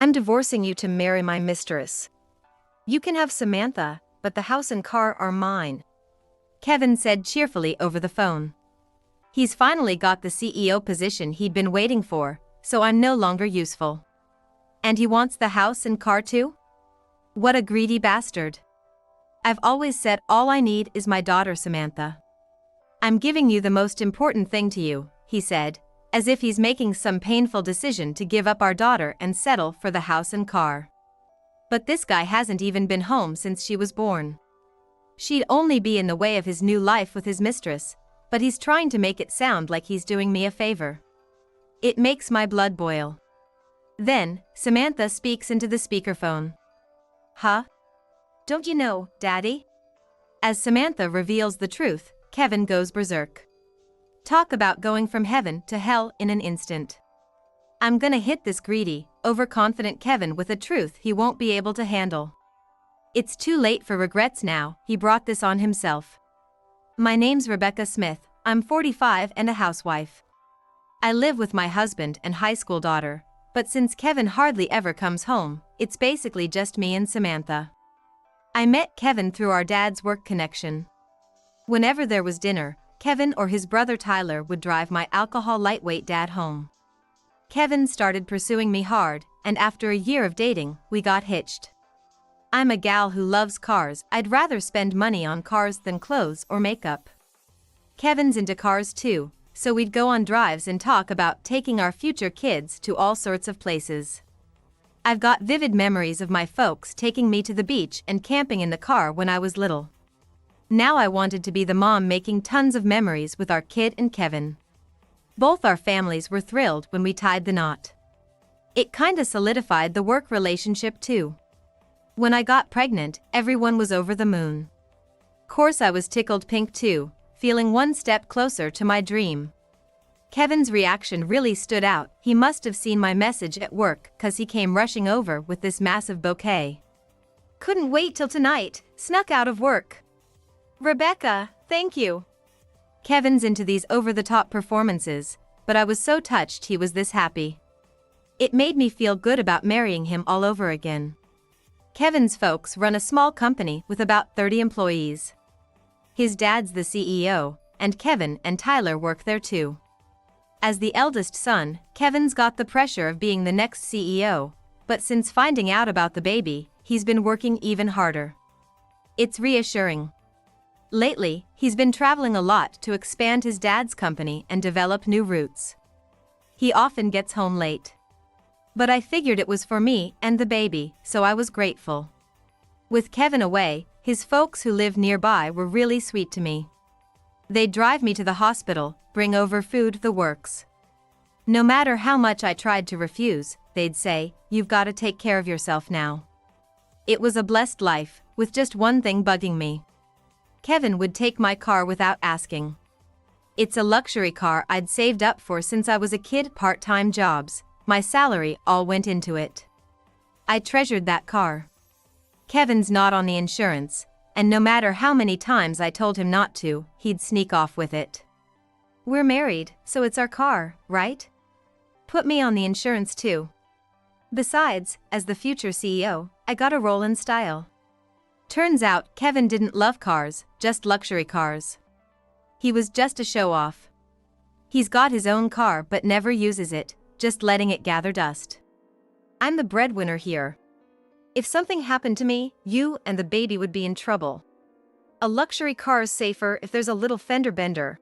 I'm divorcing you to marry my mistress. You can have Samantha, but the house and car are mine, Kevin said cheerfully over the phone. He's finally got the CEO position he'd been waiting for, so I'm no longer useful. And he wants the house and car too? What a greedy bastard. I've always said all I need is my daughter Samantha. I'm giving you the most important thing to you, he said, as if he's making some painful decision to give up our daughter and settle for the house and car. But this guy hasn't even been home since she was born. She'd only be in the way of his new life with his mistress, but he's trying to make it sound like he's doing me a favor. It makes my blood boil. Then, Samantha speaks into the speakerphone. Huh? Don't you know, Daddy? As Samantha reveals the truth, Kevin goes berserk. Talk about going from heaven to hell in an instant. I'm gonna hit this greedy, overconfident Kevin with a truth he won't be able to handle. It's too late for regrets now, he brought this on himself. My name's Rebecca Smith, I'm 45 and a housewife. I live with my husband and high school daughter, but since Kevin hardly ever comes home, it's basically just me and Samantha. I met Kevin through our dad's work connection. Whenever there was dinner, Kevin or his brother Tyler would drive my alcohol lightweight dad home. Kevin started pursuing me hard, and after a year of dating, we got hitched. I'm a gal who loves cars, I'd rather spend money on cars than clothes or makeup. Kevin's into cars too, so we'd go on drives and talk about taking our future kids to all sorts of places. I've got vivid memories of my folks taking me to the beach and camping in the car when I was little. Now I wanted to be the mom making tons of memories with our kid and Kevin. Both our families were thrilled when we tied the knot. It kinda solidified the work relationship too. When I got pregnant, everyone was over the moon. Course I was tickled pink too, feeling one step closer to my dream. Kevin's reaction really stood out, he must have seen my message at work 'cause he came rushing over with this massive bouquet. Couldn't wait till tonight, snuck out of work. Rebecca, thank you. Kevin's into these over-the-top performances, but I was so touched he was this happy. It made me feel good about marrying him all over again. Kevin's folks run a small company with about 30 employees. His dad's the CEO, and Kevin and Tyler work there too. As the eldest son, Kevin's got the pressure of being the next CEO, but since finding out about the baby, he's been working even harder. It's reassuring. Lately, he's been traveling a lot to expand his dad's company and develop new routes. He often gets home late. But I figured it was for me and the baby, so I was grateful. With Kevin away, his folks who live nearby were really sweet to me. They'd drive me to the hospital, bring over food, the works. No matter how much I tried to refuse, they'd say, "You've got to take care of yourself now." It was a blessed life, with just one thing bugging me. Kevin would take my car without asking. It's a luxury car I'd saved up for since I was a kid, part-time jobs, my salary all went into it. I treasured that car. Kevin's not on the insurance, and no matter how many times I told him not to, he'd sneak off with it. We're married, so it's our car, right? Put me on the insurance too. Besides, as the future CEO, I got a role in style. Turns out, Kevin didn't love cars, just luxury cars. He was just a show-off. He's got his own car but never uses it, just letting it gather dust. I'm the breadwinner here. If something happened to me, you and the baby would be in trouble. A luxury car is safer if there's a little fender bender.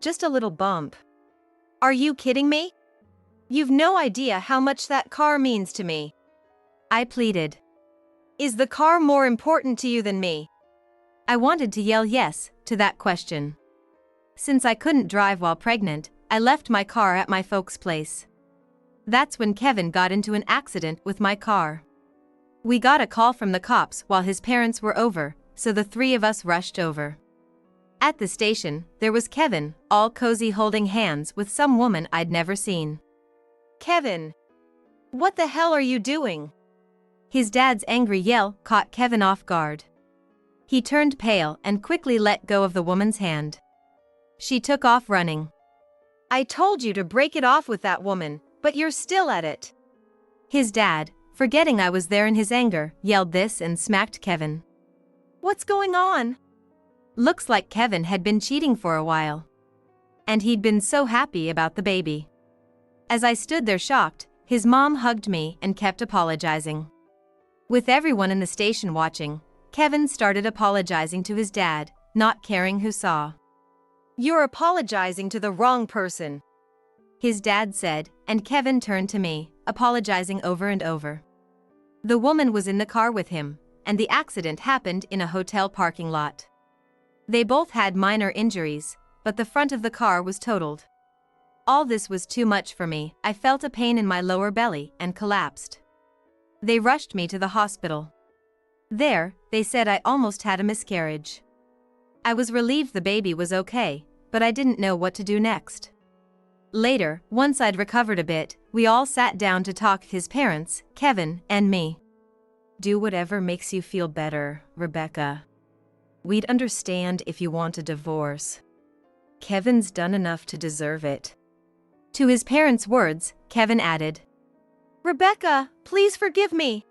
Just a little bump. Are you kidding me? You've no idea how much that car means to me. I pleaded. Is the car more important to you than me? I wanted to yell yes to that question. Since I couldn't drive while pregnant, I left my car at my folks' place. That's when Kevin got into an accident with my car. We got a call from the cops while his parents were over, so the three of us rushed over. At the station, there was Kevin, all cozy holding hands with some woman I'd never seen. Kevin! What the hell are you doing? His dad's angry yell caught Kevin off guard. He turned pale and quickly let go of the woman's hand. She took off running. I told you to break it off with that woman, but you're still at it. His dad, forgetting I was there in his anger, yelled this and smacked Kevin. "What's going on?" Looks like Kevin had been cheating for a while. And he'd been so happy about the baby. As I stood there shocked, his mom hugged me and kept apologizing. With everyone in the station watching, Kevin started apologizing to his dad, not caring who saw. "You're apologizing to the wrong person," his dad said, and Kevin turned to me, apologizing over and over. The woman was in the car with him, and the accident happened in a hotel parking lot. They both had minor injuries, but the front of the car was totaled. All this was too much for me. I felt a pain in my lower belly and collapsed. They rushed me to the hospital. There, they said I almost had a miscarriage. I was relieved the baby was okay, but I didn't know what to do next. Later, once I'd recovered a bit, we all sat down to talk, his parents, Kevin, and me. "Do whatever makes you feel better, Rebecca. We'd understand if you want a divorce. Kevin's done enough to deserve it." To his parents' words, Kevin added, "Rebecca, please forgive me.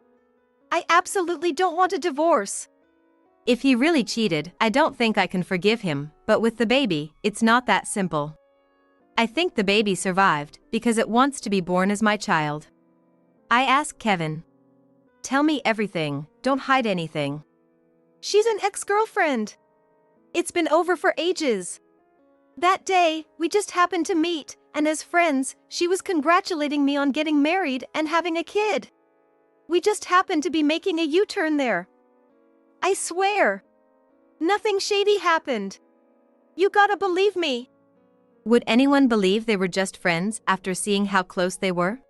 I absolutely don't want a divorce." If he really cheated, I don't think I can forgive him, but with the baby, it's not that simple. I think the baby survived because it wants to be born as my child. I asked Kevin, "Tell me everything, don't hide anything." "She's an ex-girlfriend. It's been over for ages. That day, we just happened to meet, and as friends, she was congratulating me on getting married and having a kid. We just happened to be making a U-turn there. I swear. Nothing shady happened. You gotta believe me." Would anyone believe they were just friends after seeing how close they were?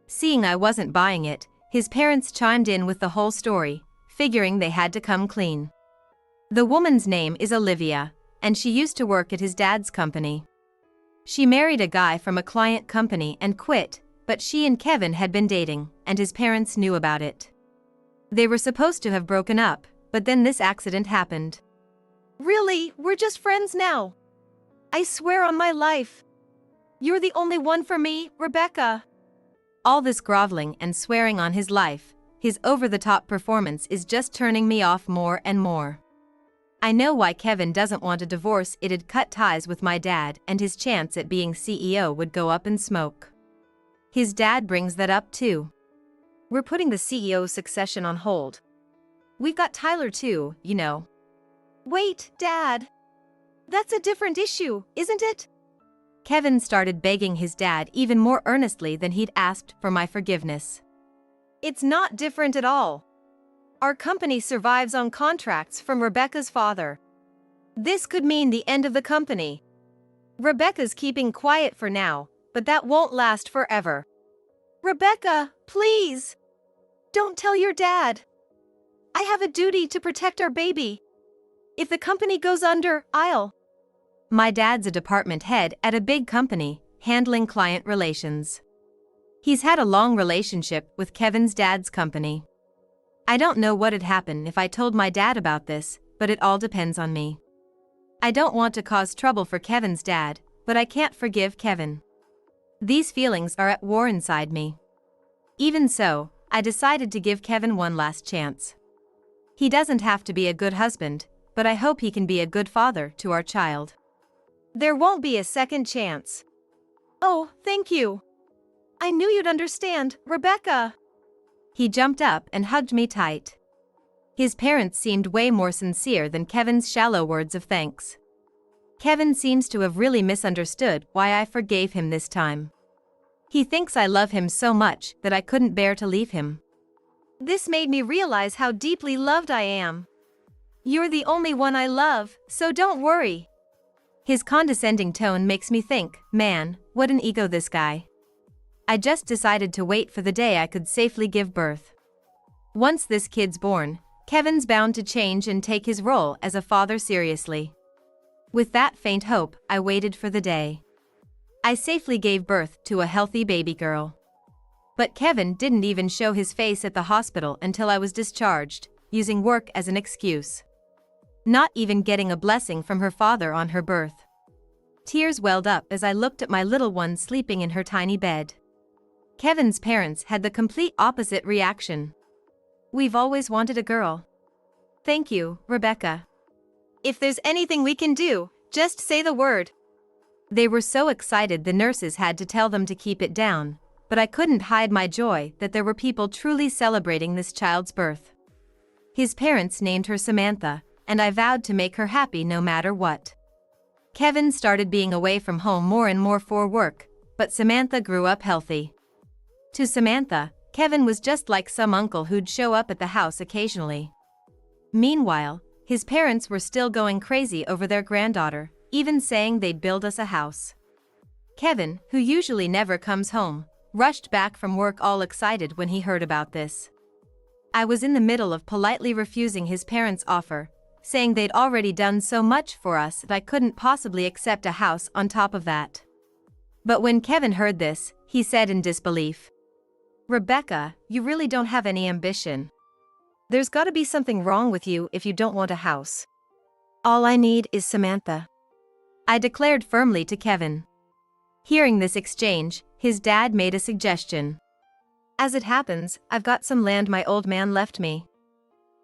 Seeing I wasn't buying it, his parents chimed in with the whole story, figuring they had to come clean. The woman's name is Olivia, and she used to work at his dad's company. She married a guy from a client company and quit, but she and Kevin had been dating, and his parents knew about it. They were supposed to have broken up, but then this accident happened. "Really, we're just friends now. I swear on my life. You're the only one for me, Rebecca." All this groveling and swearing on his life, his over-the-top performance is just turning me off more and more. I know why Kevin doesn't want a divorce. It'd cut ties with my dad, and his chance at being CEO would go up in smoke. His dad brings that up too. "We're putting the CEO succession on hold. We've got Tyler too, you know." "Wait, Dad. That's a different issue, isn't it?" Kevin started begging his dad even more earnestly than he'd asked for my forgiveness. "It's not different at all. Our company survives on contracts from Rebecca's father. This could mean the end of the company. Rebecca's keeping quiet for now, but that won't last forever. Rebecca, please. Don't tell your dad. I have a duty to protect our baby. If the company goes under, I'll..." My dad's a department head at a big company, handling client relations. He's had a long relationship with Kevin's dad's company. I don't know what'd happen if I told my dad about this, but it all depends on me. I don't want to cause trouble for Kevin's dad, but I can't forgive Kevin. These feelings are at war inside me. Even so, I decided to give Kevin one last chance. He doesn't have to be a good husband, but I hope he can be a good father to our child. "There won't be a second chance." "Oh, thank you. I knew you'd understand, Rebecca." He jumped up and hugged me tight. His parents seemed way more sincere than Kevin's shallow words of thanks. Kevin seems to have really misunderstood why I forgave him this time. He thinks I love him so much that I couldn't bear to leave him. This made me realize how deeply loved I am. "You're the only one I love, so don't worry." His condescending tone makes me think, man, what an ego this guy. I just decided to wait for the day I could safely give birth. Once this kid's born, Kevin's bound to change and take his role as a father seriously. With that faint hope, I waited for the day. I safely gave birth to a healthy baby girl. But Kevin didn't even show his face at the hospital until I was discharged, using work as an excuse. Not even getting a blessing from her father on her birth. Tears welled up as I looked at my little one sleeping in her tiny bed. Kevin's parents had the complete opposite reaction. "We've always wanted a girl." "Thank you, Rebecca. If there's anything we can do, just say the word." They were so excited the nurses had to tell them to keep it down, but I couldn't hide my joy that there were people truly celebrating this child's birth. His parents named her Samantha, and I vowed to make her happy no matter what. Kevin started being away from home more and more for work, but Samantha grew up healthy. To Samantha, Kevin was just like some uncle who'd show up at the house occasionally. Meanwhile, his parents were still going crazy over their granddaughter, even saying they'd build us a house. Kevin, who usually never comes home, rushed back from work all excited when he heard about this. I was in the middle of politely refusing his parents' offer, saying they'd already done so much for us that I couldn't possibly accept a house on top of that. But when Kevin heard this, he said in disbelief, "Rebecca, you really don't have any ambition. There's gotta be something wrong with you if you don't want a house. All I need is Samantha," I declared firmly to Kevin. Hearing this exchange, his dad made a suggestion. "As it happens, I've got some land my old man left me.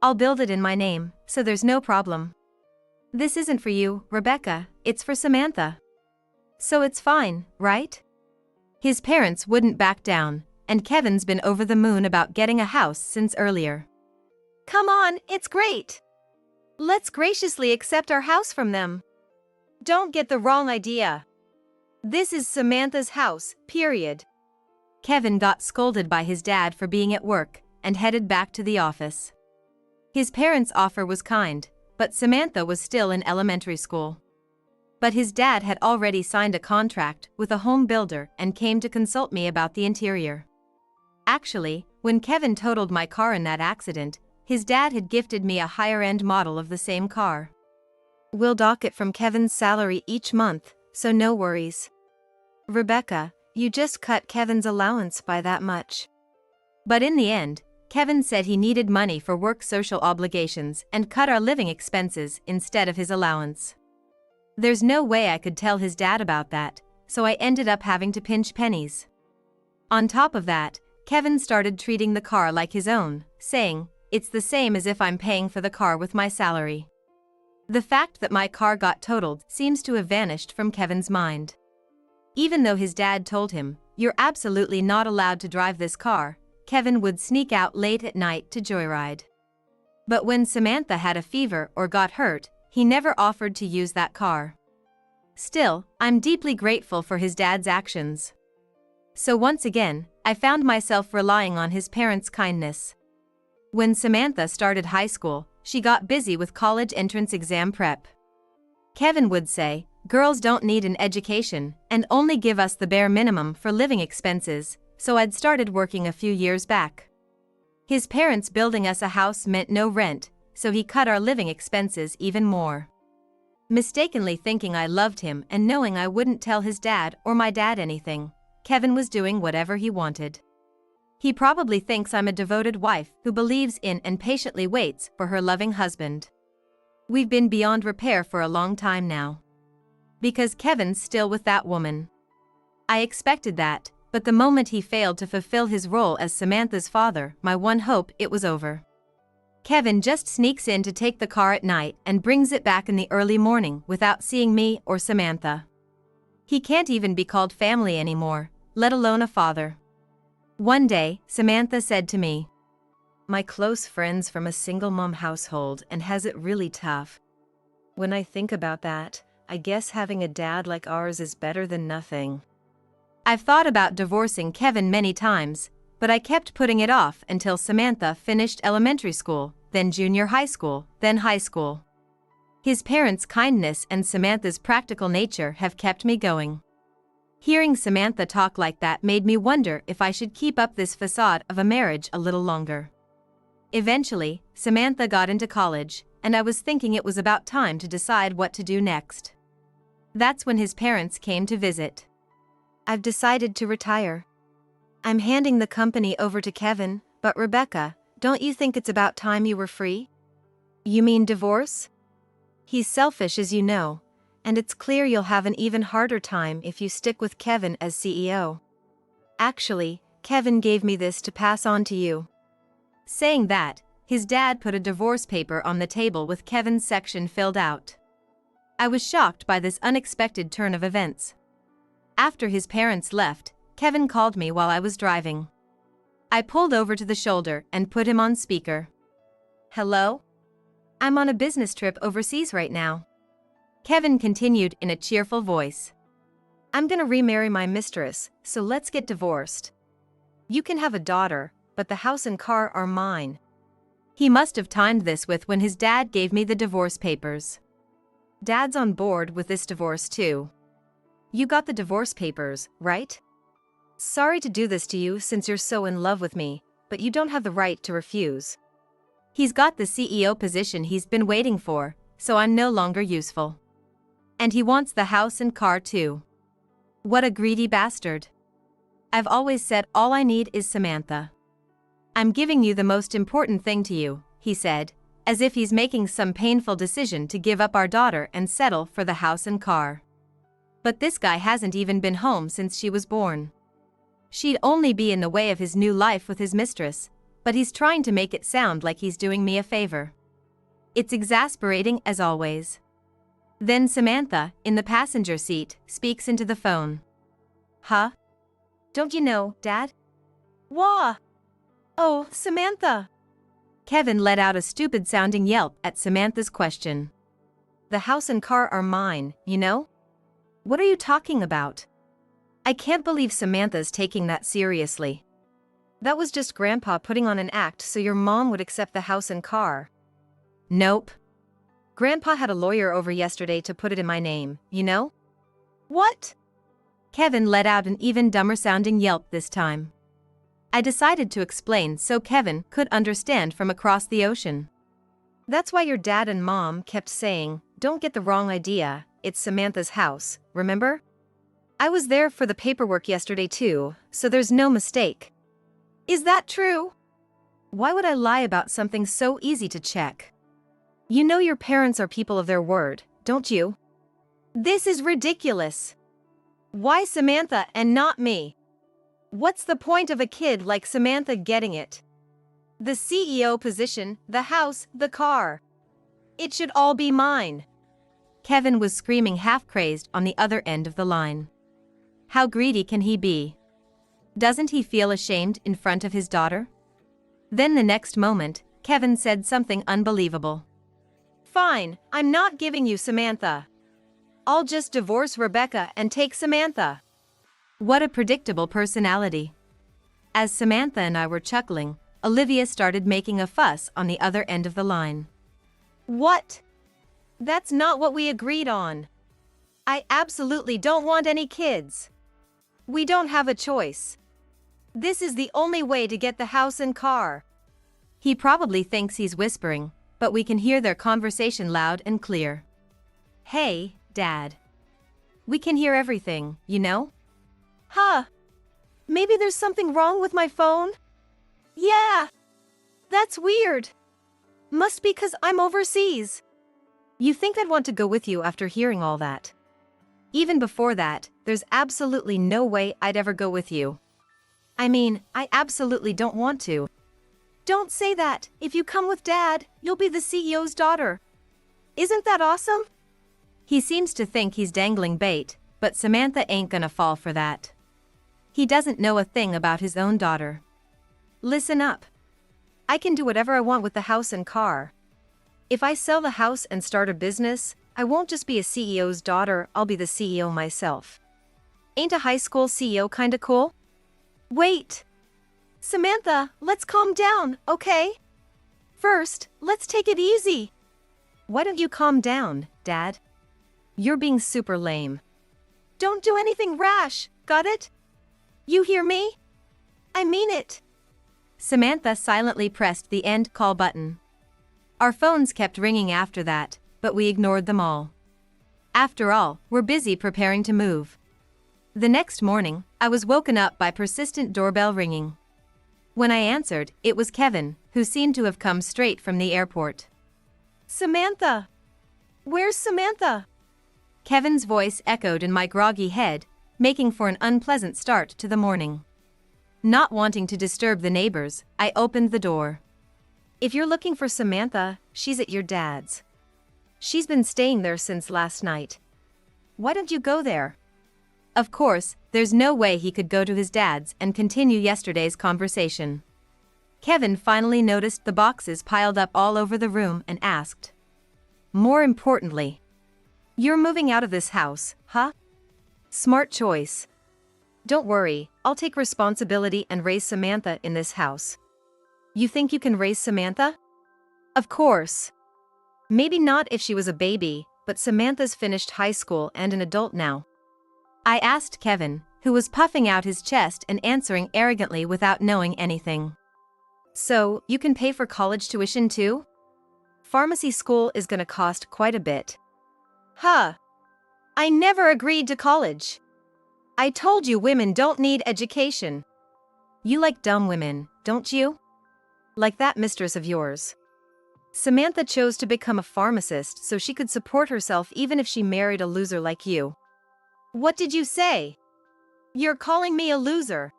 I'll build it in my name, so there's no problem. This isn't for you, Rebecca, it's for Samantha. So it's fine, right?" His parents wouldn't back down, and Kevin's been over the moon about getting a house since earlier. "Come on, it's great. Let's graciously accept our house from them. Don't get the wrong idea. This is Samantha's house, period." Kevin got scolded by his dad for being at work and headed back to the office. His parents' offer was kind, but Samantha was still in elementary school. But his dad had already signed a contract with a home builder and came to consult me about the interior. Actually, when Kevin totaled my car in that accident, his dad had gifted me a higher-end model of the same car. "We'll dock it from Kevin's salary each month, so no worries. Rebecca, you just cut Kevin's allowance by that much." But in the end, Kevin said he needed money for work social obligations and cut our living expenses instead of his allowance. There's no way I could tell his dad about that, so I ended up having to pinch pennies. On top of that, Kevin started treating the car like his own, saying, "It's the same as if I'm paying for the car with my salary." The fact that my car got totaled seems to have vanished from Kevin's mind. Even though his dad told him, "You're absolutely not allowed to drive this car," Kevin would sneak out late at night to joyride. But when Samantha had a fever or got hurt, he never offered to use that car. Still, I'm deeply grateful for his dad's actions. So once again, I found myself relying on his parents' kindness. When Samantha started high school, she got busy with college entrance exam prep. Kevin would say, "Girls don't need an education and only give us the bare minimum for living expenses," so I'd started working a few years back. His parents building us a house meant no rent, so he cut our living expenses even more. Mistakenly thinking I loved him and knowing I wouldn't tell his dad or my dad anything, Kevin was doing whatever he wanted. He probably thinks I'm a devoted wife who believes in and patiently waits for her loving husband. We've been beyond repair for a long time now. Because Kevin's still with that woman. I expected that, but the moment he failed to fulfill his role as Samantha's father, my one hope, it was over. Kevin just sneaks in to take the car at night and brings it back in the early morning without seeing me or Samantha. He can't even be called family anymore, let alone a father. One day, Samantha said to me, "My close friend's from a single-mom household and has it really tough. When I think about that, I guess having a dad like ours is better than nothing." I've thought about divorcing Kevin many times, but I kept putting it off until Samantha finished elementary school, then junior high school, then high school. His parents' kindness and Samantha's practical nature have kept me going. Hearing Samantha talk like that made me wonder if I should keep up this facade of a marriage a little longer. Eventually, Samantha got into college, and I was thinking it was about time to decide what to do next. That's when his parents came to visit. "I've decided to retire. I'm handing the company over to Kevin, but Rebecca, don't you think it's about time you were free?" "You mean divorce? He's selfish, as you know, and it's clear you'll have an even harder time if you stick with Kevin as CEO. Actually, Kevin gave me this to pass on to you." Saying that, his dad put a divorce paper on the table with Kevin's section filled out. I was shocked by this unexpected turn of events. After his parents left, Kevin called me while I was driving. I pulled over to the shoulder and put him on speaker. "Hello? I'm on a business trip overseas right now." Kevin continued in a cheerful voice. "I'm gonna remarry my mistress, so let's get divorced. You can have a daughter, but the house and car are mine." He must have timed this with when his dad gave me the divorce papers. "Dad's on board with this divorce too. You got the divorce papers, right? Sorry to do this to you since you're so in love with me, but you don't have the right to refuse. He's got the CEO position he's been waiting for, so I'm no longer useful. And he wants the house and car too. What a greedy bastard. I've always said all I need is Samantha. I'm giving you the most important thing to you," he said, as if he's making some painful decision to give up our daughter and settle for the house and car. But this guy hasn't even been home since she was born. She'd only be in the way of his new life with his mistress, but he's trying to make it sound like he's doing me a favor. It's exasperating as always. Then Samantha, in the passenger seat, speaks into the phone. "Huh? Don't you know, Dad?" "Wah! Oh, Samantha!" Kevin let out a stupid-sounding yelp at Samantha's question. "The house and car are mine, you know? What are you talking about?" I can't believe Samantha's taking that seriously. That was just Grandpa putting on an act so your mom would accept the house and car. Nope. Grandpa had a lawyer over yesterday to put it in my name, you know? What? Kevin let out an even dumber-sounding yelp this time. I decided to explain so Kevin could understand from across the ocean. "That's why your dad and mom kept saying, 'Don't get the wrong idea, it's Samantha's house,' remember? I was there for the paperwork yesterday too, so there's no mistake." "Is that true?" "Why would I lie about something so easy to check? You know your parents are people of their word, don't you?" "This is ridiculous. Why Samantha and not me? What's the point of a kid like Samantha getting it? The CEO position, the house, the car. It should all be mine." Kevin was screaming half-crazed on the other end of the line. How greedy can he be? Doesn't he feel ashamed in front of his daughter? Then the next moment, Kevin said something unbelievable. "Fine, I'm not giving you Samantha. I'll just divorce Rebecca and take Samantha." What a predictable personality. As Samantha and I were chuckling, Olivia started making a fuss on the other end of the line. "What? That's not what we agreed on. I absolutely don't want any kids. We don't have a choice. This is the only way to get the house and car." He probably thinks he's whispering, but we can hear their conversation loud and clear. "Hey, Dad. We can hear everything, you know?" "Huh? Maybe there's something wrong with my phone?" "Yeah. That's weird. Must be 'cause I'm overseas." You think I'd want to go with you after hearing all that? Even before that, there's absolutely no way I'd ever go with you. I mean, I absolutely don't want to. "Don't say that. If you come with Dad, you'll be the CEO's daughter. Isn't that awesome?" He seems to think he's dangling bait, but Samantha ain't gonna fall for that. He doesn't know a thing about his own daughter. Listen up. I can do whatever I want with the house and car. If I sell the house and start a business, I won't just be a CEO's daughter, I'll be the CEO myself. Ain't a high school CEO kinda cool? Wait. Samantha, let's calm down, okay? First, let's take it easy. Why don't you calm down, Dad? You're being super lame. Don't do anything rash, got it? You hear me? I mean it. Samantha silently pressed the end call button. Our phones kept ringing after that, but we ignored them all. After all, we're busy preparing to move. The next morning, I was woken up by persistent doorbell ringing. When I answered, it was Kevin, who seemed to have come straight from the airport. "Samantha! Where's Samantha?" Kevin's voice echoed in my groggy head, making for an unpleasant start to the morning. Not wanting to disturb the neighbors, I opened the door. If you're looking for Samantha, she's at your dad's. She's been staying there since last night. Why don't you go there? Of course, there's no way he could go to his dad's and continue yesterday's conversation. Kevin finally noticed the boxes piled up all over the room and asked. More importantly, you're moving out of this house, huh? Smart choice. Don't worry, I'll take responsibility and raise Samantha in this house. You think you can raise Samantha? Of course. Maybe not if she was a baby, but Samantha's finished high school and an adult now. I asked Kevin, who was puffing out his chest and answering arrogantly without knowing anything. So, you can pay for college tuition too? Pharmacy school is gonna cost quite a bit. Huh. I never agreed to college. I told you women don't need education. You like dumb women, don't you? Like that mistress of yours. Samantha chose to become a pharmacist so she could support herself even if she married a loser like you. What did you say? You're calling me a loser.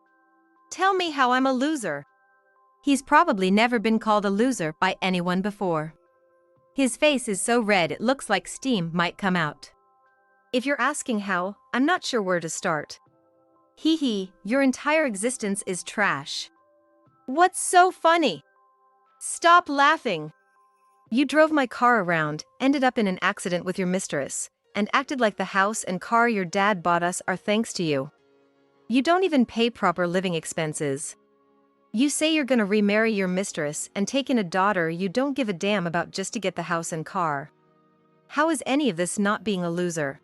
Tell me how I'm a loser. He's probably never been called a loser by anyone before. His face is so red it looks like steam might come out. If you're asking how, I'm not sure where to start. Hee hee, your entire existence is trash. What's so funny? Stop laughing. You drove my car around, ended up in an accident with your mistress, and acted like the house and car your dad bought us are thanks to you. You don't even pay proper living expenses. You say you're gonna remarry your mistress and take in a daughter you don't give a damn about just to get the house and car. How is any of this not being a loser?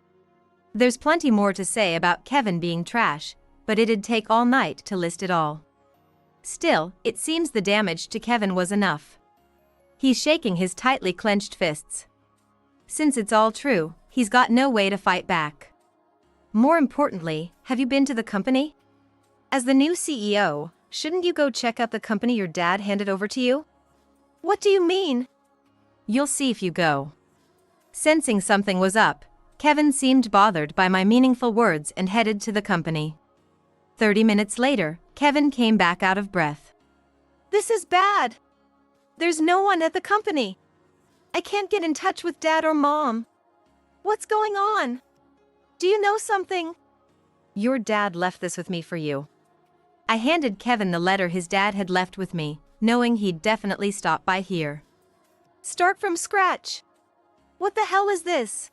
There's plenty more to say about Kevin being trash, but it'd take all night to list it all. Still, it seems the damage to Kevin was enough. He's shaking his tightly clenched fists. Since it's all true, he's got no way to fight back. More importantly, have you been to the company? As the new CEO, shouldn't you go check out the company your dad handed over to you? What do you mean? You'll see if you go. Sensing something was up, Kevin seemed bothered by my meaningful words and headed to the company. 30 minutes later, Kevin came back out of breath. This is bad. There's no one at the company. I can't get in touch with Dad or Mom. What's going on? Do you know something? Your dad left this with me for you. I handed Kevin the letter his dad had left with me, knowing he'd definitely stop by here. Start from scratch. What the hell is this?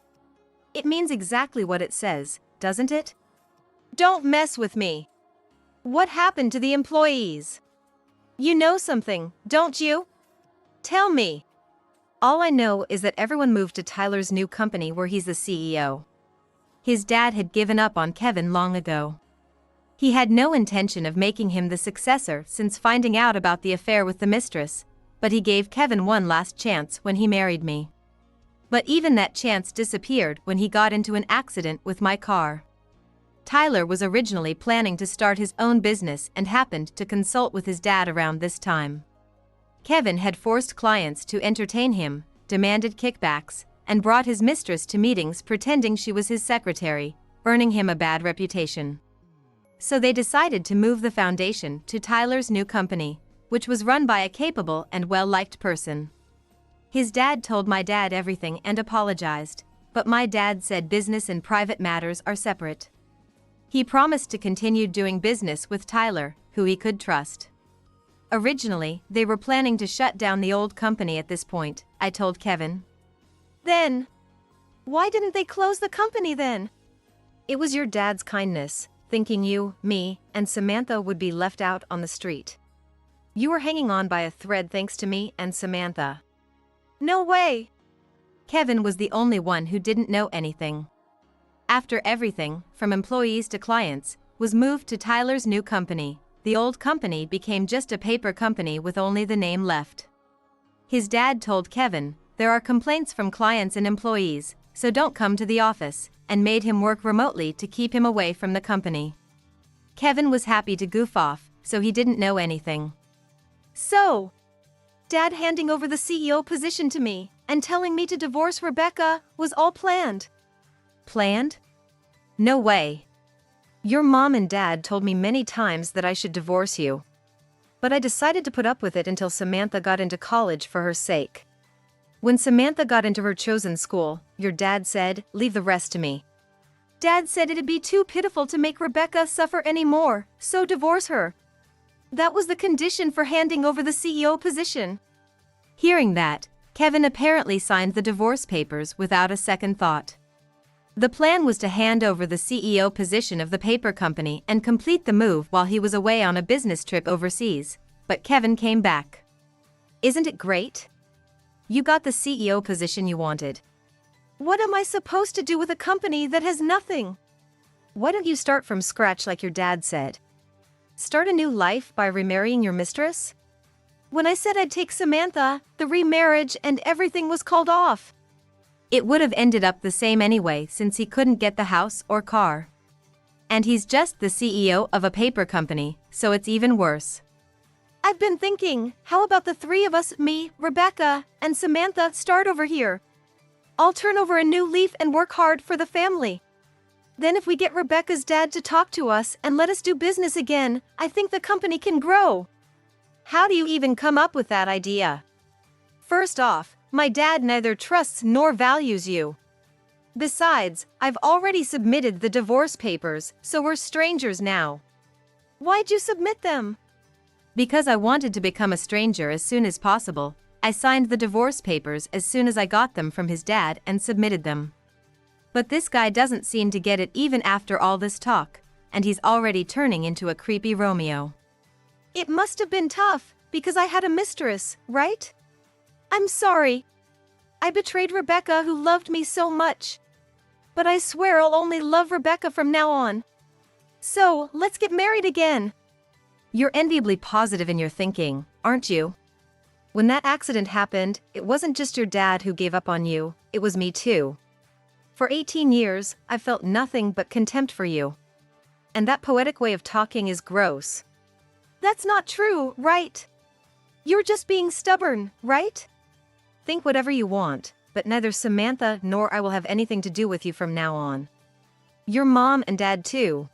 It means exactly what it says, doesn't it? Don't mess with me. What happened to the employees? You know something, don't you? Tell me. All I know is that everyone moved to Tyler's new company where he's the CEO. His dad had given up on Kevin long ago. He had no intention of making him the successor since finding out about the affair with the mistress, but he gave Kevin one last chance when he married me. But even that chance disappeared when he got into an accident with my car. Tyler was originally planning to start his own business and happened to consult with his dad around this time. Kevin had forced clients to entertain him, demanded kickbacks, and brought his mistress to meetings pretending she was his secretary, earning him a bad reputation. So they decided to move the foundation to Tyler's new company, which was run by a capable and well-liked person. His dad told my dad everything and apologized, but my dad said business and private matters are separate. He promised to continue doing business with Tyler, who he could trust. Originally, they were planning to shut down the old company at this point, I told Kevin. Then, why didn't they close the company then? It was your dad's kindness, thinking you, me, and Samantha would be left out on the street. You were hanging on by a thread thanks to me and Samantha. No way! Kevin was the only one who didn't know anything. After everything, from employees to clients, was moved to Tyler's new company, the old company became just a paper company with only the name left. His dad told Kevin, there are complaints from clients and employees, so don't come to the office, and made him work remotely to keep him away from the company. Kevin was happy to goof off, so he didn't know anything. So, Dad handing over the CEO position to me and telling me to divorce Rebecca was all planned. Planned? No way. Your mom and dad told me many times that I should divorce you. But I decided to put up with it until Samantha got into college for her sake. When Samantha got into her chosen school, your dad said, "Leave the rest to me." Dad said it'd be too pitiful to make Rebecca suffer anymore, so divorce her. That was the condition for handing over the CEO position. Hearing that, Kevin apparently signed the divorce papers without a second thought. The plan was to hand over the CEO position of the paper company and complete the move while he was away on a business trip overseas, but Kevin came back. Isn't it great? You got the CEO position you wanted. What am I supposed to do with a company that has nothing? Why don't you start from scratch like your dad said? Start a new life by remarrying your mistress? When I said I'd take Samantha, the remarriage and everything was called off. It would have ended up the same anyway since he couldn't get the house or car. And he's just the CEO of a paper company, so it's even worse. I've been thinking, how about the three of us, me, Rebecca, and Samantha, start over here? I'll turn over a new leaf and work hard for the family. Then if we get Rebecca's dad to talk to us and let us do business again, I think the company can grow. How do you even come up with that idea? First off, my dad neither trusts nor values you. Besides, I've already submitted the divorce papers, so we're strangers now. Why'd you submit them? Because I wanted to become a stranger as soon as possible. I signed the divorce papers as soon as I got them from his dad and submitted them. But this guy doesn't seem to get it even after all this talk, and he's already turning into a creepy Romeo. It must have been tough, because I had a mistress, right? I'm sorry. I betrayed Rebecca who loved me so much. But I swear I'll only love Rebecca from now on. So, let's get married again. You're enviably positive in your thinking, aren't you? When that accident happened, it wasn't just your dad who gave up on you, it was me too. For 18 years, I've felt nothing but contempt for you. And that poetic way of talking is gross. That's not true, right? You're just being stubborn, right? Think whatever you want, but neither Samantha nor I will have anything to do with you from now on. Your mom and dad too.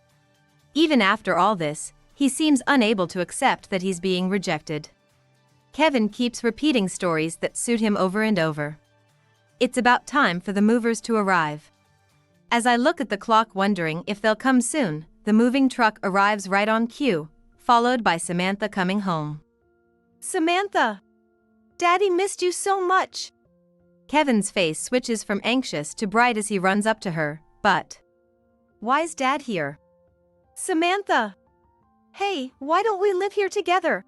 Even after all this, he seems unable to accept that he's being rejected. Kevin keeps repeating stories that suit him over and over. It's about time for the movers to arrive. As I look at the clock wondering if they'll come soon, the moving truck arrives right on cue, followed by Samantha coming home. Samantha! Daddy missed you so much! Kevin's face switches from anxious to bright as he runs up to her, but... Why's Dad here? Samantha! Hey, why don't we live here together?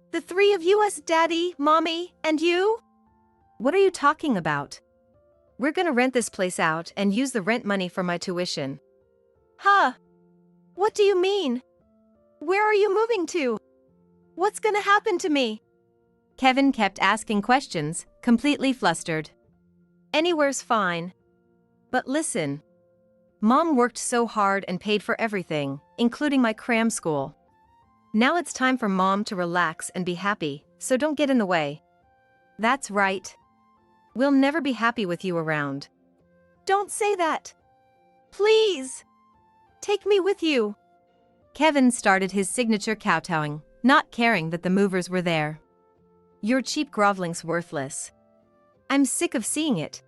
The three of us, Daddy, Mommy, and you? What are you talking about? We're gonna rent this place out and use the rent money for my tuition. Huh? What do you mean? Where are you moving to? What's gonna happen to me? Kevin kept asking questions, completely flustered. Anywhere's fine. But listen. Mom worked so hard and paid for everything, including my cram school. Now it's time for Mom to relax and be happy, so don't get in the way. That's right. We'll never be happy with you around. Don't say that. Please. Take me with you. Kevin started his signature kowtowing, not caring that the movers were there. Your cheap groveling's worthless. I'm sick of seeing it.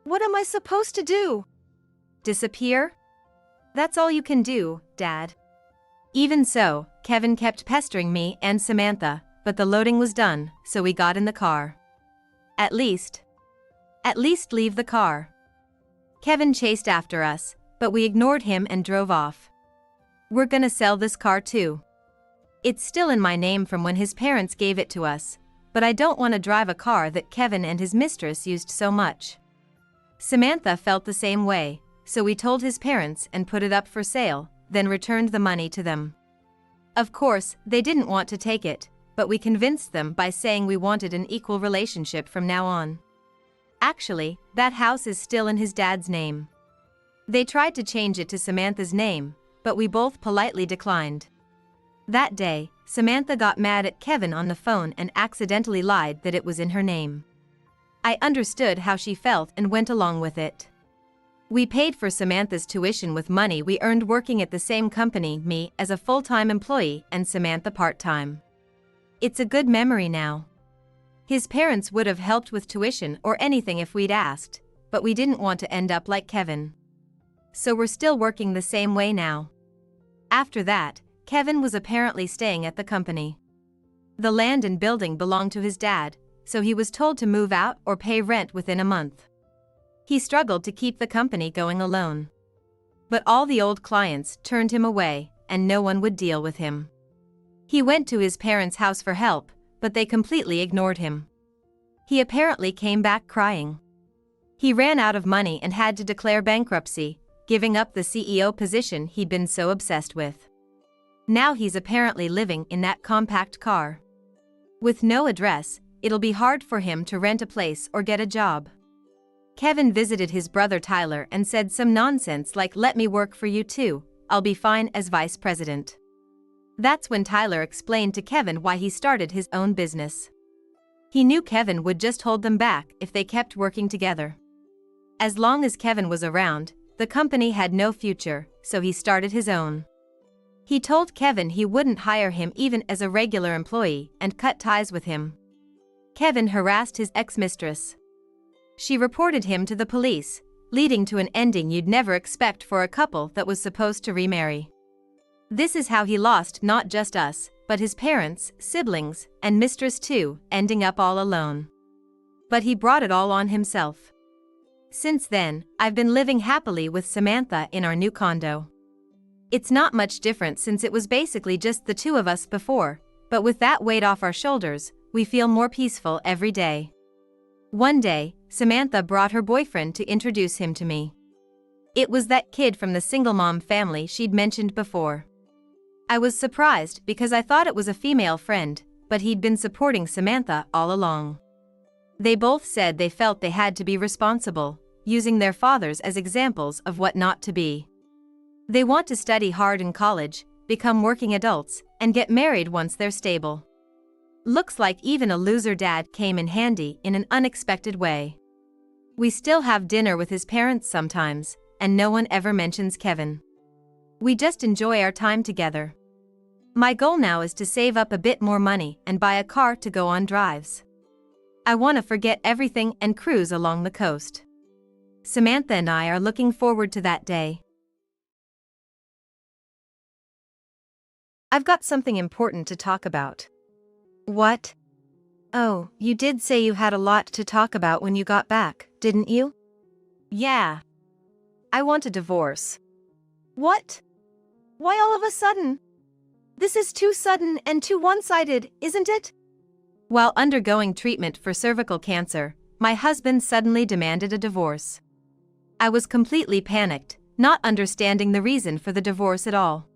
What am I supposed to do? Disappear? That's all you can do, Dad. Even so, Kevin kept pestering me and Samantha, but the loading was done, so we got in the car. At least leave the car. Kevin chased after us, but we ignored him and drove off. We're gonna sell this car too. It's still in my name from when his parents gave it to us, but I don't want to drive a car that Kevin and his mistress used so much. Samantha felt the same way, so we told his parents and put it up for sale, then returned the money to them. Of course, they didn't want to take it, but we convinced them by saying we wanted an equal relationship from now on. Actually, that house is still in his dad's name. They tried to change it to Samantha's name, but we both politely declined. That day, Samantha got mad at Kevin on the phone and accidentally lied that it was in her name. I understood how she felt and went along with it. We paid for Samantha's tuition with money we earned working at the same company, me as a full-time employee and Samantha part-time. It's a good memory now. His parents would have helped with tuition or anything if we'd asked, but we didn't want to end up like Kevin. So we're still working the same way now. After that, Kevin was apparently staying at the company. The land and building belonged to his dad, so he was told to move out or pay rent within a month. He struggled to keep the company going alone. But all the old clients turned him away, and no one would deal with him. He went to his parents' house for help, but they completely ignored him. He apparently came back crying. He ran out of money and had to declare bankruptcy, giving up the CEO position he'd been so obsessed with. Now he's apparently living in that compact car. With no address, it'll be hard for him to rent a place or get a job. Kevin visited his brother Tyler and said some nonsense like, "Let me work for you too, I'll be fine as vice president." That's when Tyler explained to Kevin why he started his own business. He knew Kevin would just hold them back if they kept working together. As long as Kevin was around, the company had no future, so he started his own. He told Kevin he wouldn't hire him even as a regular employee and cut ties with him. Kevin harassed his ex-mistress. She reported him to the police, leading to an ending you'd never expect for a couple that was supposed to remarry. This is how he lost not just us, but his parents, siblings, and mistress too, ending up all alone. But he brought it all on himself. Since then, I've been living happily with Samantha in our new condo. It's not much different since it was basically just the two of us before, but with that weight off our shoulders, we feel more peaceful every day. One day, Samantha brought her boyfriend to introduce him to me. It was that kid from the single mom family she'd mentioned before. I was surprised because I thought it was a female friend, but he'd been supporting Samantha all along. They both said they felt they had to be responsible, using their fathers as examples of what not to be. They want to study hard in college, become working adults, and get married once they're stable. Looks like even a loser dad came in handy in an unexpected way. We still have dinner with his parents sometimes, and no one ever mentions Kevin. We just enjoy our time together. My goal now is to save up a bit more money and buy a car to go on drives. I want to forget everything and cruise along the coast. Samantha and I are looking forward to that day. I've got something important to talk about. What? Oh, you did say you had a lot to talk about when you got back, didn't you? Yeah. I want a divorce. What? Why all of a sudden? This is too sudden and too one-sided, isn't it? While undergoing treatment for cervical cancer, my husband suddenly demanded a divorce. I was completely panicked, not understanding the reason for the divorce at all.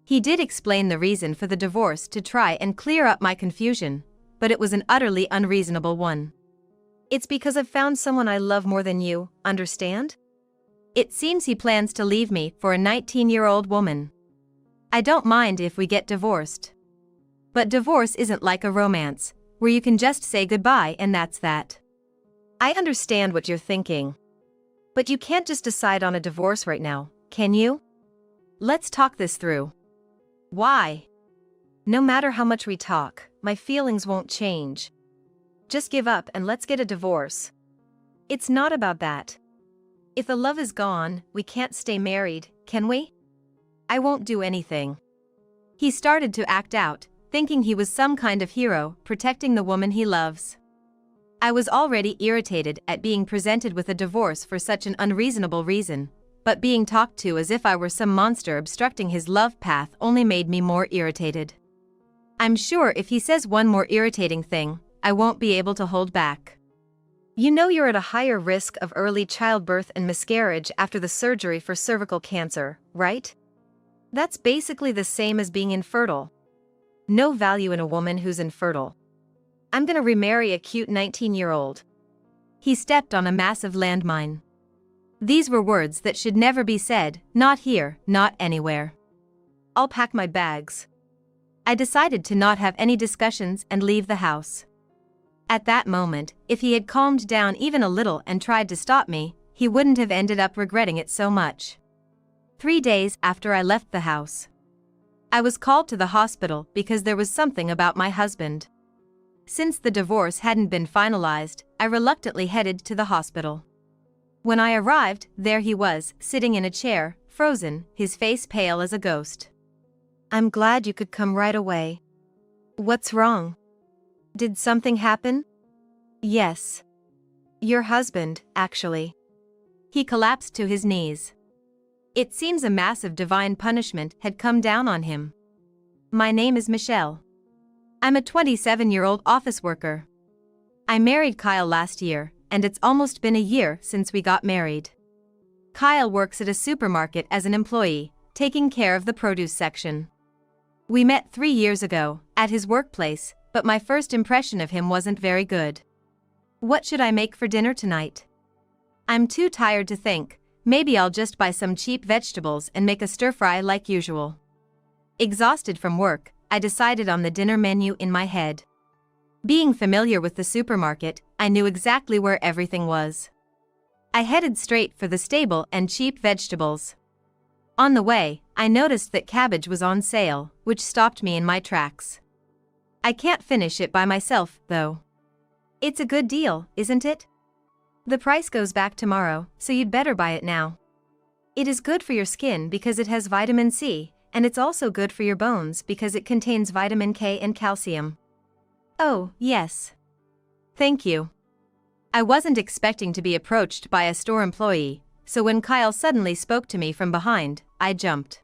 He did explain the reason for the divorce to try and clear up my confusion, but it was an utterly unreasonable one. It's because I've found someone I love more than you, understand? It seems he plans to leave me for a 19-year-old woman. I don't mind if we get divorced. But divorce isn't like a romance, where you can just say goodbye and that's that. I understand what you're thinking. But you can't just decide on a divorce right now, can you? Let's talk this through. Why? No matter how much we talk, my feelings won't change. Just give up and let's get a divorce. It's not about that. If the love is gone, we can't stay married, can we? I won't do anything. He started to act out, thinking he was some kind of hero, protecting the woman he loves. I was already irritated at being presented with a divorce for such an unreasonable reason, but being talked to as if I were some monster obstructing his love path only made me more irritated. I'm sure if he says one more irritating thing, I won't be able to hold back. You know you're at a higher risk of early childbirth and miscarriage after the surgery for cervical cancer, right? That's basically the same as being infertile. No value in a woman who's infertile. I'm gonna remarry a cute 19-year-old. He stepped on a massive landmine. These were words that should never be said, not here, not anywhere. I'll pack my bags. I decided to not have any discussions and leave the house. At that moment, if he had calmed down even a little and tried to stop me, he wouldn't have ended up regretting it so much. 3 days after I left the house, I was called to the hospital because there was something about my husband. Since the divorce hadn't been finalized, I reluctantly headed to the hospital. When I arrived, there he was, sitting in a chair, frozen, his face pale as a ghost. "I'm glad you could come right away. What's wrong? Did something happen?" "Yes. Your husband, actually." He collapsed to his knees. It seems a massive divine punishment had come down on him. "My name is Michelle. I'm a 27-year-old office worker. I married Kyle last year, and it's almost been a year since we got married. Kyle works at a supermarket as an employee, taking care of the produce section. We met 3 years ago, at his workplace, but my first impression of him wasn't very good. What should I make for dinner tonight? I'm too tired to think. Maybe I'll just buy some cheap vegetables and make a stir-fry like usual." Exhausted from work, I decided on the dinner menu in my head. Being familiar with the supermarket, I knew exactly where everything was. I headed straight for the stable and cheap vegetables. On the way, I noticed that cabbage was on sale, which stopped me in my tracks. I can't finish it by myself, though. "It's a good deal, isn't it? The price goes back tomorrow, so you'd better buy it now. It is good for your skin because it has vitamin C, and it's also good for your bones because it contains vitamin K and calcium." "Oh, yes. Thank you." I wasn't expecting to be approached by a store employee, so when Kyle suddenly spoke to me from behind, I jumped.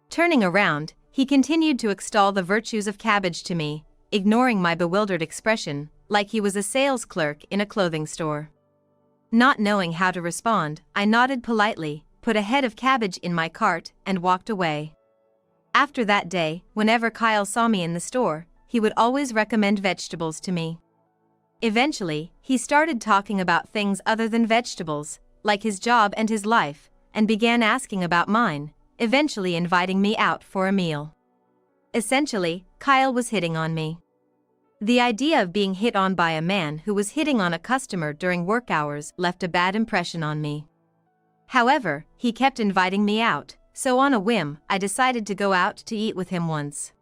Turning around, he continued to extol the virtues of cabbage to me, ignoring my bewildered expression, like he was a sales clerk in a clothing store. Not knowing how to respond, I nodded politely, put a head of cabbage in my cart, and walked away. After that day, whenever Kyle saw me in the store, he would always recommend vegetables to me. Eventually, he started talking about things other than vegetables, like his job and his life, and began asking about mine, eventually inviting me out for a meal. Essentially, Kyle was hitting on me. The idea of being hit on by a man who was hitting on a customer during work hours left a bad impression on me. However, he kept inviting me out, so on a whim, I decided to go out to eat with him once.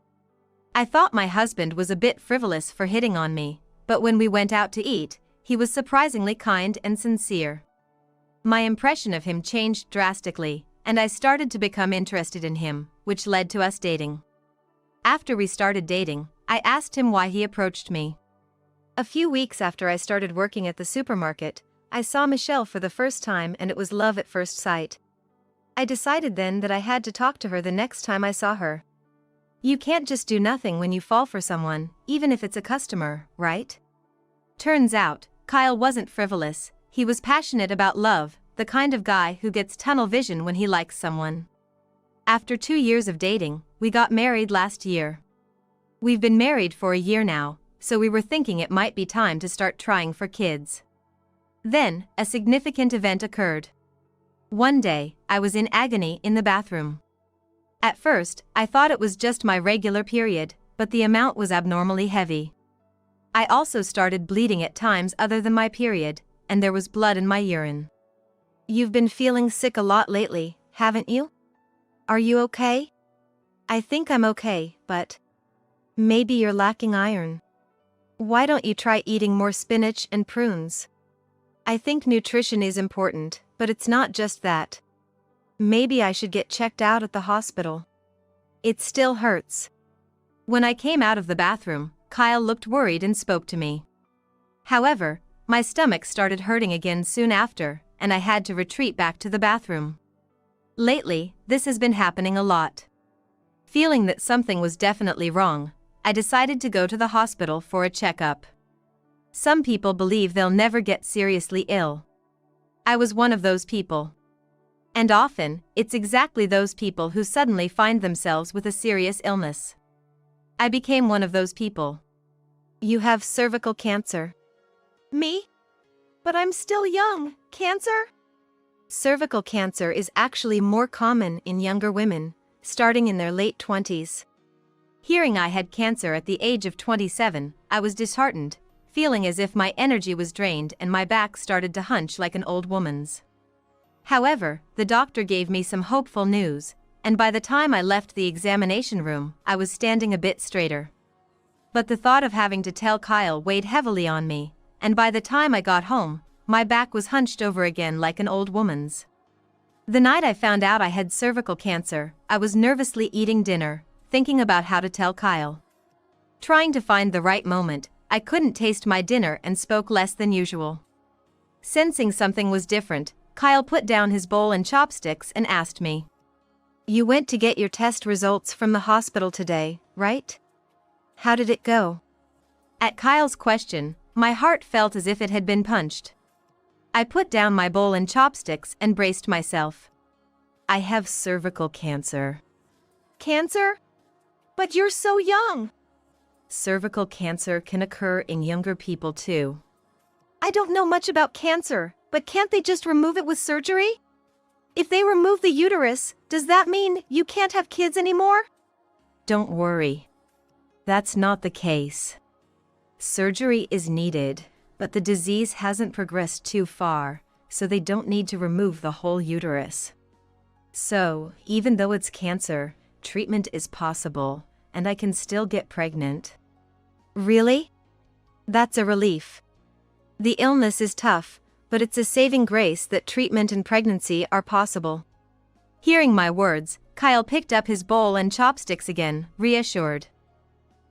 I thought my husband was a bit frivolous for hitting on me, but when we went out to eat, he was surprisingly kind and sincere. My impression of him changed drastically, and I started to become interested in him, which led to us dating. After we started dating, I asked him why he approached me. A few weeks after I started working at the supermarket, I saw Michelle for the first time and it was love at first sight. I decided then that I had to talk to her the next time I saw her. You can't just do nothing when you fall for someone, even if it's a customer, right? Turns out, Kyle wasn't frivolous, he was passionate about love, the kind of guy who gets tunnel vision when he likes someone. After 2 years of dating, we got married last year. We've been married for a year now, so we were thinking it might be time to start trying for kids. Then, a significant event occurred. One day, I was in agony in the bathroom. At first, I thought it was just my regular period, but the amount was abnormally heavy. I also started bleeding at times other than my period, and there was blood in my urine. You've been feeling sick a lot lately, haven't you? Are you okay? I think I'm okay, but maybe you're lacking iron. Why don't you try eating more spinach and prunes? I think nutrition is important, but it's not just that. Maybe I should get checked out at the hospital. It still hurts. When I came out of the bathroom, Kyle looked worried and spoke to me. However, my stomach started hurting again soon after, and I had to retreat back to the bathroom. Lately, this has been happening a lot. Feeling that something was definitely wrong, I decided to go to the hospital for a checkup. Some people believe they'll never get seriously ill. I was one of those people. And often, it's exactly those people who suddenly find themselves with a serious illness. I became one of those people. You have cervical cancer. Me? But I'm still young. Cancer? Cervical cancer is actually more common in younger women, starting in their late 20s. Hearing I had cancer at the age of 27, I was disheartened, feeling as if my energy was drained and my back started to hunch like an old woman's. However, the doctor gave me some hopeful news, and by the time I left the examination room, I was standing a bit straighter. But the thought of having to tell Kyle weighed heavily on me, and by the time I got home, my back was hunched over again like an old woman's. The night I found out I had cervical cancer, I was nervously eating dinner, thinking about how to tell Kyle. Trying to find the right moment, I couldn't taste my dinner and spoke less than usual. Sensing something was different, Kyle put down his bowl and chopsticks and asked me, "You went to get your test results from the hospital today, right? How did it go?" At Kyle's question, my heart felt as if it had been punched. I put down my bowl and chopsticks and braced myself. "I have cervical cancer." Cancer? But you're so young. Cervical cancer can occur in younger people too. I don't know much about cancer, but can't they just remove it with surgery? If they remove the uterus, does that mean you can't have kids anymore? Don't worry. That's not the case. Surgery is needed, but the disease hasn't progressed too far, so they don't need to remove the whole uterus. So, even though it's cancer, treatment is possible, and I can still get pregnant. Really? That's a relief. The illness is tough, but it's a saving grace that treatment and pregnancy are possible. Hearing my words, Kyle picked up his bowl and chopsticks again, reassured.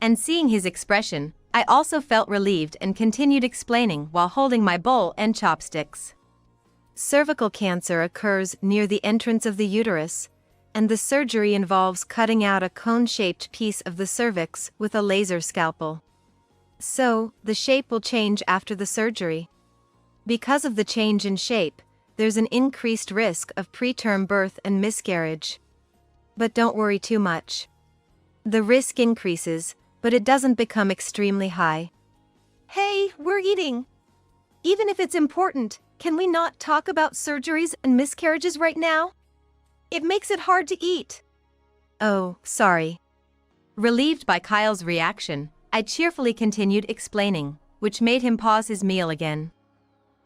And seeing his expression, I also felt relieved and continued explaining while holding my bowl and chopsticks. Cervical cancer occurs near the entrance of the uterus, and the surgery involves cutting out a cone-shaped piece of the cervix with a laser scalpel. So, the shape will change after the surgery. Because of the change in shape, there's an increased risk of preterm birth and miscarriage. But don't worry too much. The risk increases, but it doesn't become extremely high. Hey, we're eating. Even if it's important, can we not talk about surgeries and miscarriages right now? It makes it hard to eat. Oh, sorry. Relieved by Kyle's reaction, I cheerfully continued explaining, which made him pause his meal again.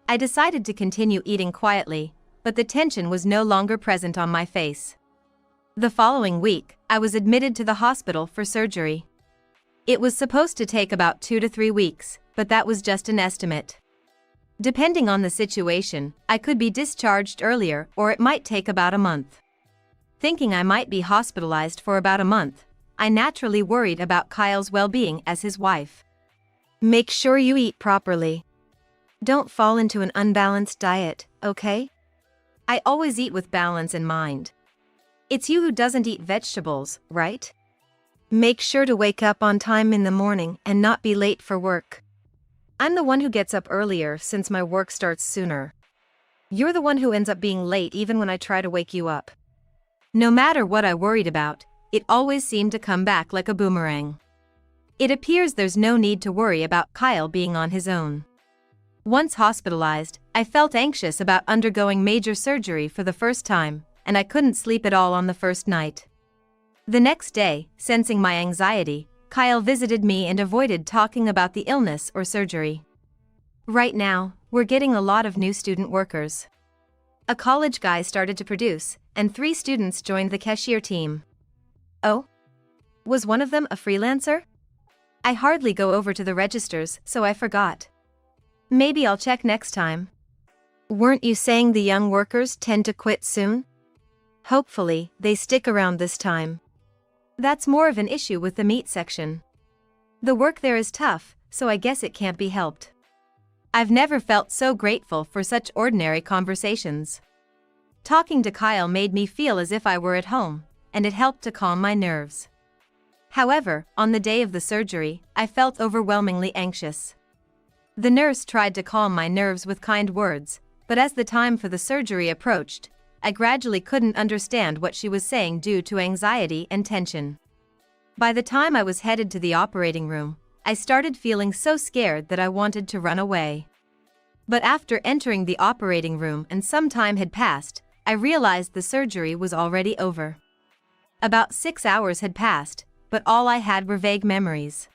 I decided to continue eating quietly, but the tension was no longer present on my face. The following week, I was admitted to the hospital for surgery. It was supposed to take about 2 to 3 weeks, but that was just an estimate. Depending on the situation, I could be discharged earlier or it might take about a month. Thinking I might be hospitalized for about a month, I naturally worried about Kyle's well-being as his wife. Make sure you eat properly. Don't fall into an unbalanced diet, okay? I always eat with balance in mind. It's you who doesn't eat vegetables, right? Make sure to wake up on time in the morning and not be late for work. I'm the one who gets up earlier since my work starts sooner. You're the one who ends up being late even when I try to wake you up. No matter what I worried about, it always seemed to come back like a boomerang. It appears there's no need to worry about Kyle being on his own. Once hospitalized, I felt anxious about undergoing major surgery for the first time, and I couldn't sleep at all on the first night. The next day, sensing my anxiety, Kyle visited me and avoided talking about the illness or surgery. Right now, we're getting a lot of new student workers. A college guy started to produce, and 3 students joined the cashier team. Oh? Was one of them a freelancer? I hardly go over to the registers, so I forgot. Maybe I'll check next time. Weren't you saying the young workers tend to quit soon? Hopefully, they stick around this time. That's more of an issue with the meat section. The work there is tough, so I guess it can't be helped. I've never felt so grateful for such ordinary conversations. Talking to Kyle made me feel as if I were at home, and it helped to calm my nerves. However, on the day of the surgery, I felt overwhelmingly anxious. The nurse tried to calm my nerves with kind words, but as the time for the surgery approached, I gradually couldn't understand what she was saying due to anxiety and tension. By the time I was headed to the operating room, I started feeling so scared that I wanted to run away. But after entering the operating room and some time had passed, I realized the surgery was already over. About 6 hours had passed, but all I had were vague memories.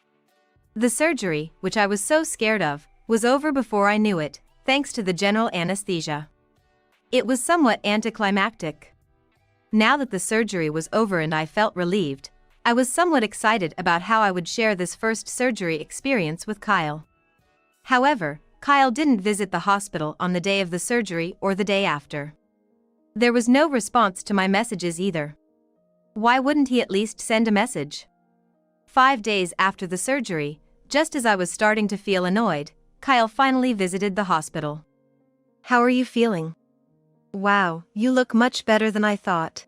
The surgery, which I was so scared of, was over before I knew it, thanks to the general anesthesia. It was somewhat anticlimactic. Now that the surgery was over and I felt relieved, I was somewhat excited about how I would share this first surgery experience with Kyle. However, Kyle didn't visit the hospital on the day of the surgery or the day after. There was no response to my messages either. Why wouldn't he at least send a message? 5 days after the surgery, just as I was starting to feel annoyed, Kyle finally visited the hospital. How are you feeling? Wow, you look much better than I thought.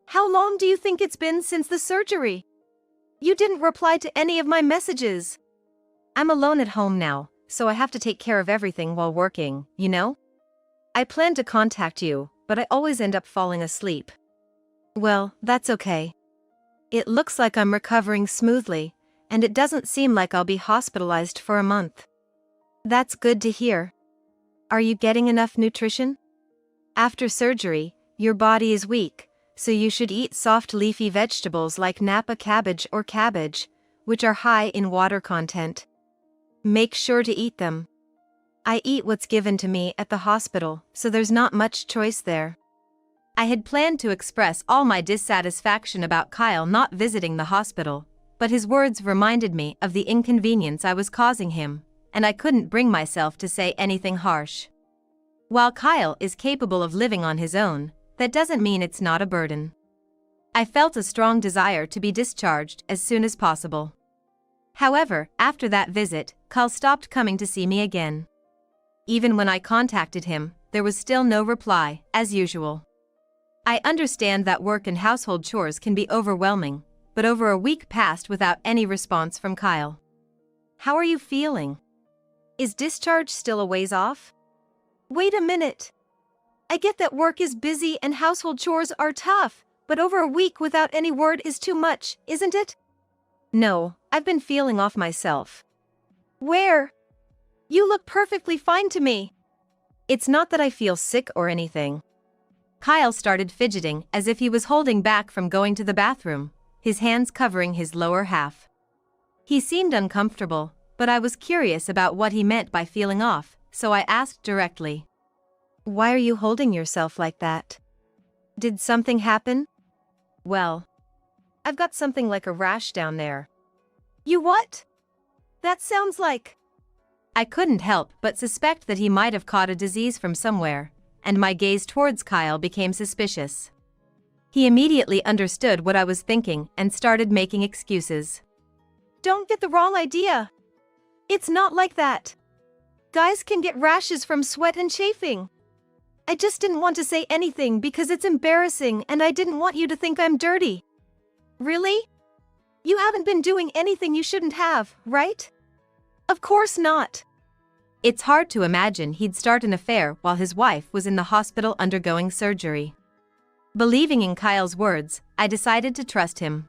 How long do you think it's been since the surgery? You didn't reply to any of my messages. I'm alone at home now, so I have to take care of everything while working, you know? I plan to contact you, but I always end up falling asleep. Well, that's okay. It looks like I'm recovering smoothly, and it doesn't seem like I'll be hospitalized for a month. That's good to hear. Are you getting enough nutrition? After surgery, your body is weak, so you should eat soft leafy vegetables like Napa cabbage or cabbage, which are high in water content. Make sure to eat them. I eat what's given to me at the hospital, so there's not much choice there. I had planned to express all my dissatisfaction about Kyle not visiting the hospital, but his words reminded me of the inconvenience I was causing him, and I couldn't bring myself to say anything harsh. While Kyle is capable of living on his own, that doesn't mean it's not a burden. I felt a strong desire to be discharged as soon as possible. However, after that visit, Kyle stopped coming to see me again. Even when I contacted him, there was still no reply, as usual. I understand that work and household chores can be overwhelming, but over a week passed without any response from Kyle. How are you feeling? Is discharge still a ways off? Wait a minute. I get that work is busy and household chores are tough, but over a week without any word is too much, isn't it? No, I've been feeling off myself. Where? You look perfectly fine to me. It's not that I feel sick or anything. Kyle started fidgeting as if he was holding back from going to the bathroom, his hands covering his lower half. He seemed uncomfortable, but I was curious about what he meant by feeling off, so I asked directly. Why are you holding yourself like that? Did something happen? Well, I've got something like a rash down there. You what? That sounds like... I couldn't help but suspect that he might have caught a disease from somewhere, and my gaze towards Kyle became suspicious. He immediately understood what I was thinking and started making excuses. Don't get the wrong idea. It's not like that. Guys can get rashes from sweat and chafing. I just didn't want to say anything because it's embarrassing and I didn't want you to think I'm dirty. Really? You haven't been doing anything you shouldn't have, right? Of course not. It's hard to imagine he'd start an affair while his wife was in the hospital undergoing surgery. Believing in Kyle's words, I decided to trust him.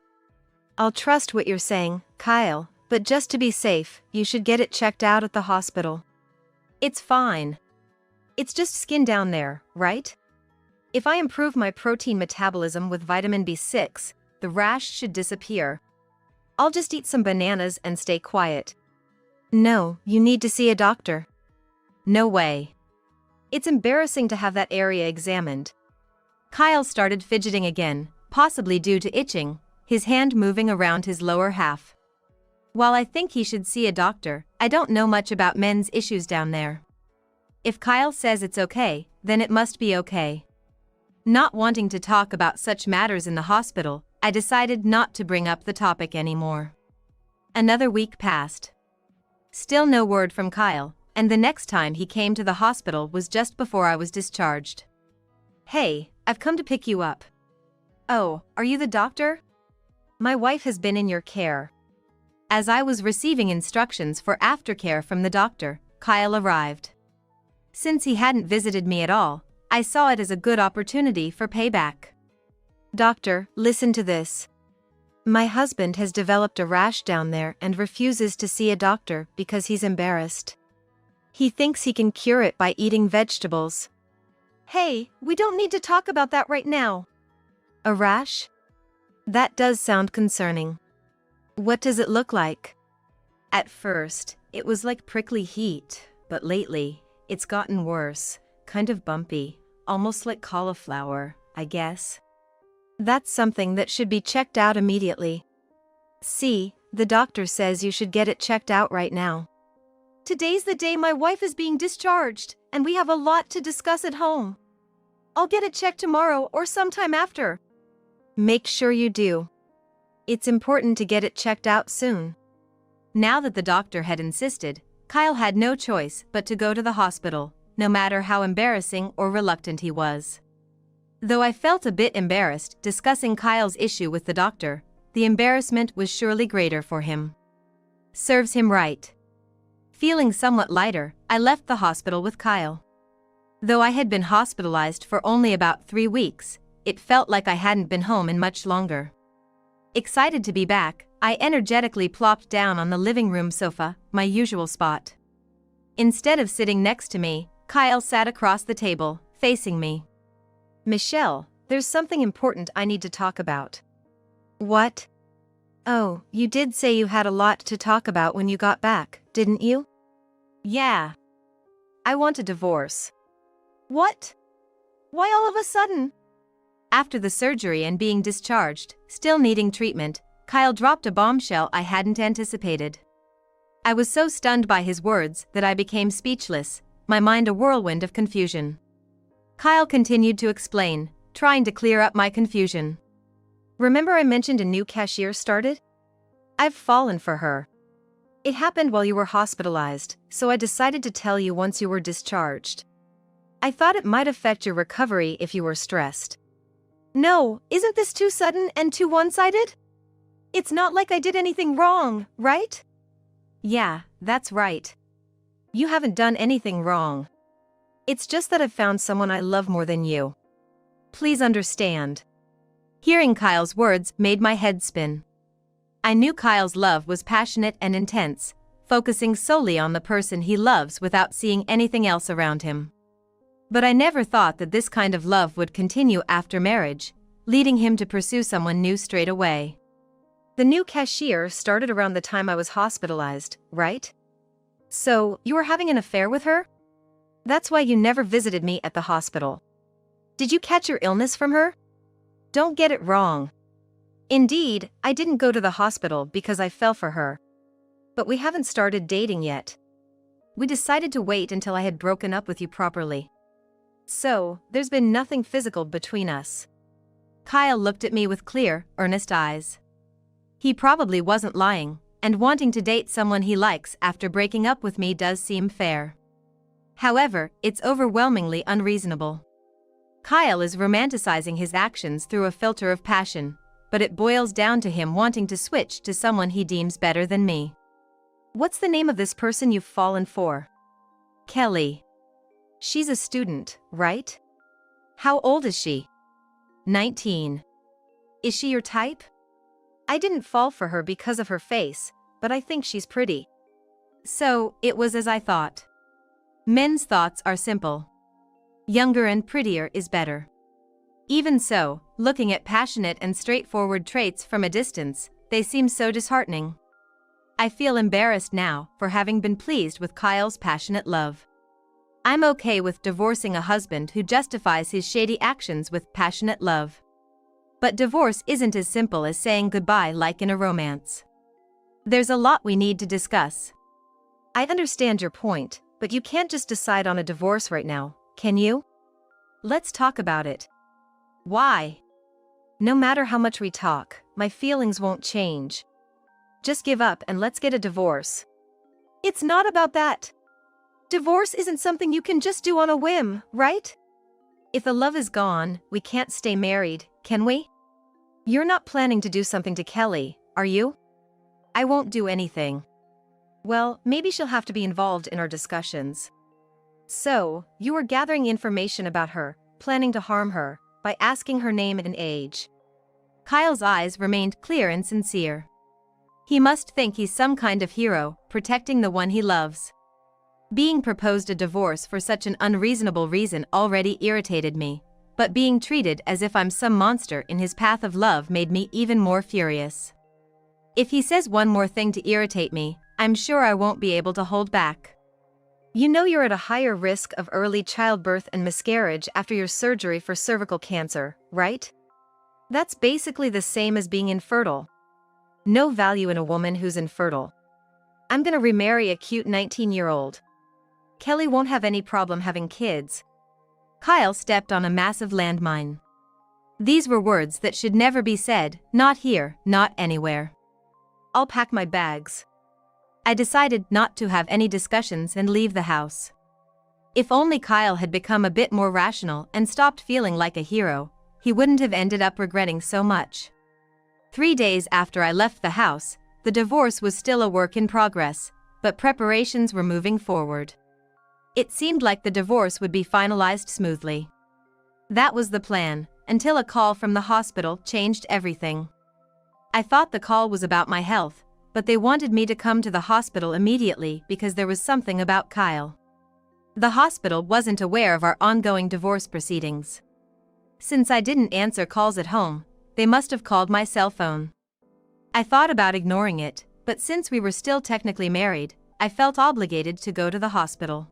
I'll trust what you're saying, Kyle, but just to be safe, you should get it checked out at the hospital. It's fine. It's just skin down there, right? If I improve my protein metabolism with vitamin B6, the rash should disappear. I'll just eat some bananas and stay quiet. No, you need to see a doctor. No way. It's embarrassing to have that area examined. Kyle started fidgeting again, possibly due to itching, his hand moving around his lower half. While I think he should see a doctor, I don't know much about men's issues down there. If Kyle says it's okay, then it must be okay. Not wanting to talk about such matters in the hospital, I decided not to bring up the topic anymore. Another week passed. Still no word from Kyle, and the next time he came to the hospital was just before I was discharged. Hey, I've come to pick you up. Oh, are you the doctor? My wife has been in your care. As I was receiving instructions for aftercare from the doctor, Kyle arrived. Since he hadn't visited me at all, I saw it as a good opportunity for payback. Doctor, listen to this. My husband has developed a rash down there and refuses to see a doctor because he's embarrassed. He thinks he can cure it by eating vegetables. Hey, we don't need to talk about that right now. A rash? That does sound concerning. What does it look like? At first, it was like prickly heat, but lately, it's gotten worse, kind of bumpy, almost like cauliflower, I guess. That's something that should be checked out immediately. See, the doctor says you should get it checked out right now. Today's the day my wife is being discharged, and we have a lot to discuss at home. I'll get it checked tomorrow or sometime after. Make sure you do. It's important to get it checked out soon. Now that the doctor had insisted, Kyle had no choice but to go to the hospital, no matter how embarrassing or reluctant he was. Though I felt a bit embarrassed discussing Kyle's issue with the doctor, the embarrassment was surely greater for him. Serves him right. Feeling somewhat lighter, I left the hospital with Kyle. Though I had been hospitalized for only about 3 weeks, it felt like I hadn't been home in much longer. Excited to be back, I energetically plopped down on the living room sofa, my usual spot. Instead of sitting next to me, Kyle sat across the table, facing me. Michelle, there's something important I need to talk about. What? Oh, you did say you had a lot to talk about when you got back, didn't you? Yeah. I want a divorce. What? Why all of a sudden? After the surgery and being discharged, still needing treatment, Kyle dropped a bombshell I hadn't anticipated. I was so stunned by his words that I became speechless, my mind a whirlwind of confusion. Kyle continued to explain, trying to clear up my confusion. Remember I mentioned a new cashier started? I've fallen for her. It happened while you were hospitalized, so I decided to tell you once you were discharged. I thought it might affect your recovery if you were stressed. No, isn't this too sudden and too one-sided? It's not like I did anything wrong, right? Yeah, that's right. You haven't done anything wrong. It's just that I've found someone I love more than you. Please understand. Hearing Kyle's words made my head spin. I knew Kyle's love was passionate and intense, focusing solely on the person he loves without seeing anything else around him. But I never thought that this kind of love would continue after marriage, leading him to pursue someone new straight away. The new cashier started around the time I was hospitalized, right? So, you were having an affair with her? That's why you never visited me at the hospital. Did you catch your illness from her? Don't get it wrong. Indeed, I didn't go to the hospital because I fell for her. But we haven't started dating yet. We decided to wait until I had broken up with you properly. So, there's been nothing physical between us. Kyle looked at me with clear, earnest eyes. He probably wasn't lying, and wanting to date someone he likes after breaking up with me does seem fair. However, it's overwhelmingly unreasonable. Kyle is romanticizing his actions through a filter of passion, but it boils down to him wanting to switch to someone he deems better than me. What's the name of this person you've fallen for? Kelly. She's a student, right? How old is she? 19. Is she your type? I didn't fall for her because of her face, but I think she's pretty. So, it was as I thought. Men's thoughts are simple. Younger and prettier is better. Even so, looking at passionate and straightforward traits from a distance, they seem so disheartening. I feel embarrassed now for having been pleased with Kyle's passionate love. I'm okay with divorcing a husband who justifies his shady actions with passionate love. But divorce isn't as simple as saying goodbye like in a romance. There's a lot we need to discuss. I understand your point, but you can't just decide on a divorce right now, can you? Let's talk about it. Why? No matter how much we talk, my feelings won't change. Just give up and let's get a divorce. It's not about that. Divorce isn't something you can just do on a whim, right? If the love is gone, we can't stay married, can we? You're not planning to do something to Kelly, are you? I won't do anything. Well, maybe she'll have to be involved in our discussions. So, you were gathering information about her, planning to harm her, by asking her name and age. Kyle's eyes remained clear and sincere. He must think he's some kind of hero, protecting the one he loves. Being proposed a divorce for such an unreasonable reason already irritated me, but being treated as if I'm some monster in his path of love made me even more furious. If he says one more thing to irritate me, I'm sure I won't be able to hold back. You know you're at a higher risk of early childbirth and miscarriage after your surgery for cervical cancer, right? That's basically the same as being infertile. No value in a woman who's infertile. I'm gonna remarry a cute 19-year-old. Kelly won't have any problem having kids. Kyle stepped on a massive landmine. These were words that should never be said, not here, not anywhere. I'll pack my bags. I decided not to have any discussions and leave the house. If only Kyle had become a bit more rational and stopped feeling like a hero, he wouldn't have ended up regretting so much. 3 days after I left the house, the divorce was still a work in progress, but preparations were moving forward. It seemed like the divorce would be finalized smoothly. That was the plan, until a call from the hospital changed everything. I thought the call was about my health, but they wanted me to come to the hospital immediately because there was something about Kyle. The hospital wasn't aware of our ongoing divorce proceedings. Since I didn't answer calls at home, they must have called my cell phone. I thought about ignoring it, but since we were still technically married, I felt obligated to go to the hospital.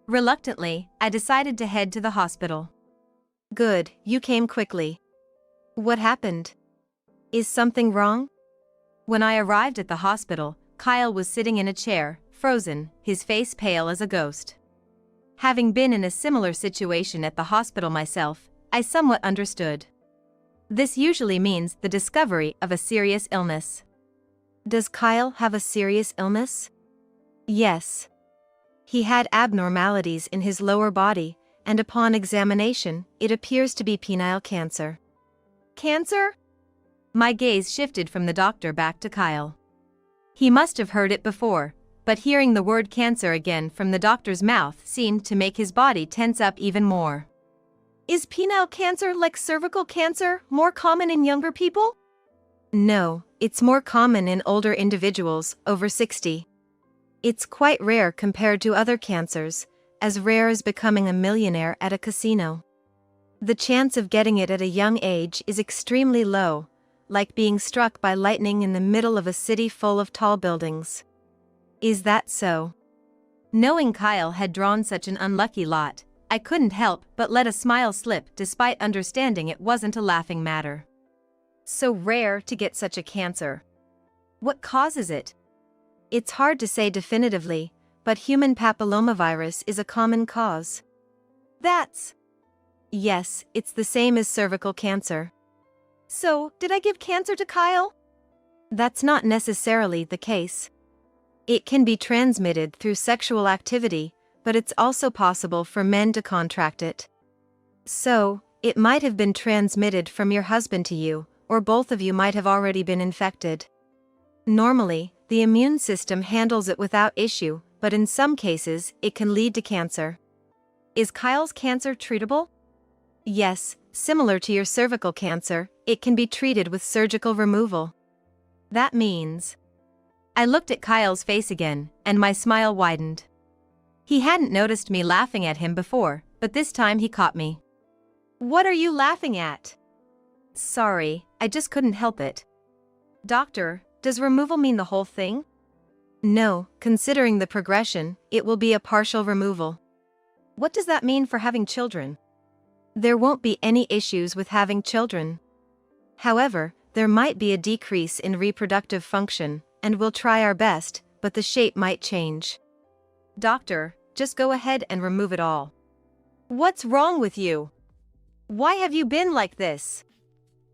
Reluctantly, I decided to head to the hospital. Good, you came quickly. What happened? Is something wrong? When I arrived at the hospital, Kyle was sitting in a chair, frozen, his face pale as a ghost. Having been in a similar situation at the hospital myself, I somewhat understood. This usually means the discovery of a serious illness. Does Kyle have a serious illness? Yes. He had abnormalities in his lower body, and upon examination, it appears to be penile cancer. Cancer? My gaze shifted from the doctor back to Kyle. He must have heard it before, but hearing the word cancer again from the doctor's mouth seemed to make his body tense up even more. Is penile cancer like cervical cancer more common in younger people? No, it's more common in older individuals, over 60. It's quite rare compared to other cancers, as rare as becoming a millionaire at a casino. The chance of getting it at a young age is extremely low, like being struck by lightning in the middle of a city full of tall buildings. Is that so? Knowing Kyle had drawn such an unlucky lot, I couldn't help but let a smile slip despite understanding it wasn't a laughing matter. So rare to get such a cancer. What causes it? It's hard to say definitively, but human papillomavirus is a common cause. Yes, it's the same as cervical cancer. So, did I give cancer to Kyle? That's not necessarily the case. It can be transmitted through sexual activity, but it's also possible for men to contract it. So, it might have been transmitted from your husband to you, or both of you might have already been infected. Normally, the immune system handles it without issue, but in some cases, it can lead to cancer. Is Kyle's cancer treatable? Yes, similar to your cervical cancer, it can be treated with surgical removal. That means... I looked at Kyle's face again, and my smile widened. He hadn't noticed me laughing at him before, but this time he caught me. What are you laughing at? Sorry, I just couldn't help it. Doctor, does removal mean the whole thing? No, considering the progression, it will be a partial removal. What does that mean for having children? There won't be any issues with having children. However, there might be a decrease in reproductive function, and we'll try our best, but the shape might change. Doctor, just go ahead and remove it all. What's wrong with you? Why have you been like this?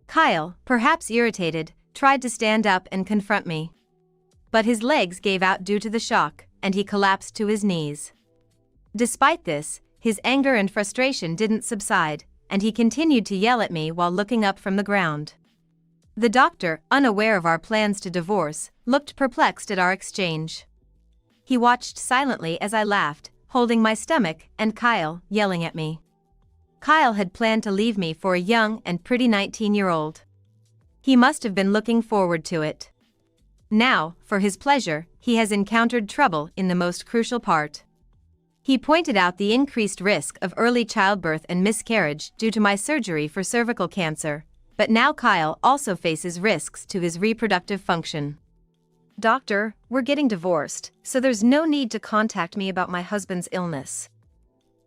Kyle, perhaps irritated, tried to stand up and confront me. But his legs gave out due to the shock, and he collapsed to his knees. Despite this, his anger and frustration didn't subside, and he continued to yell at me while looking up from the ground. The doctor, unaware of our plans to divorce, looked perplexed at our exchange. He watched silently as I laughed, holding my stomach, and Kyle, yelling at me. Kyle had planned to leave me for a young and pretty 19-year-old. He must have been looking forward to it. Now, for his pleasure, he has encountered trouble in the most crucial part. He pointed out the increased risk of early childbirth and miscarriage due to my surgery for cervical cancer, but now Kyle also faces risks to his reproductive function. Doctor, we're getting divorced, so there's no need to contact me about my husband's illness.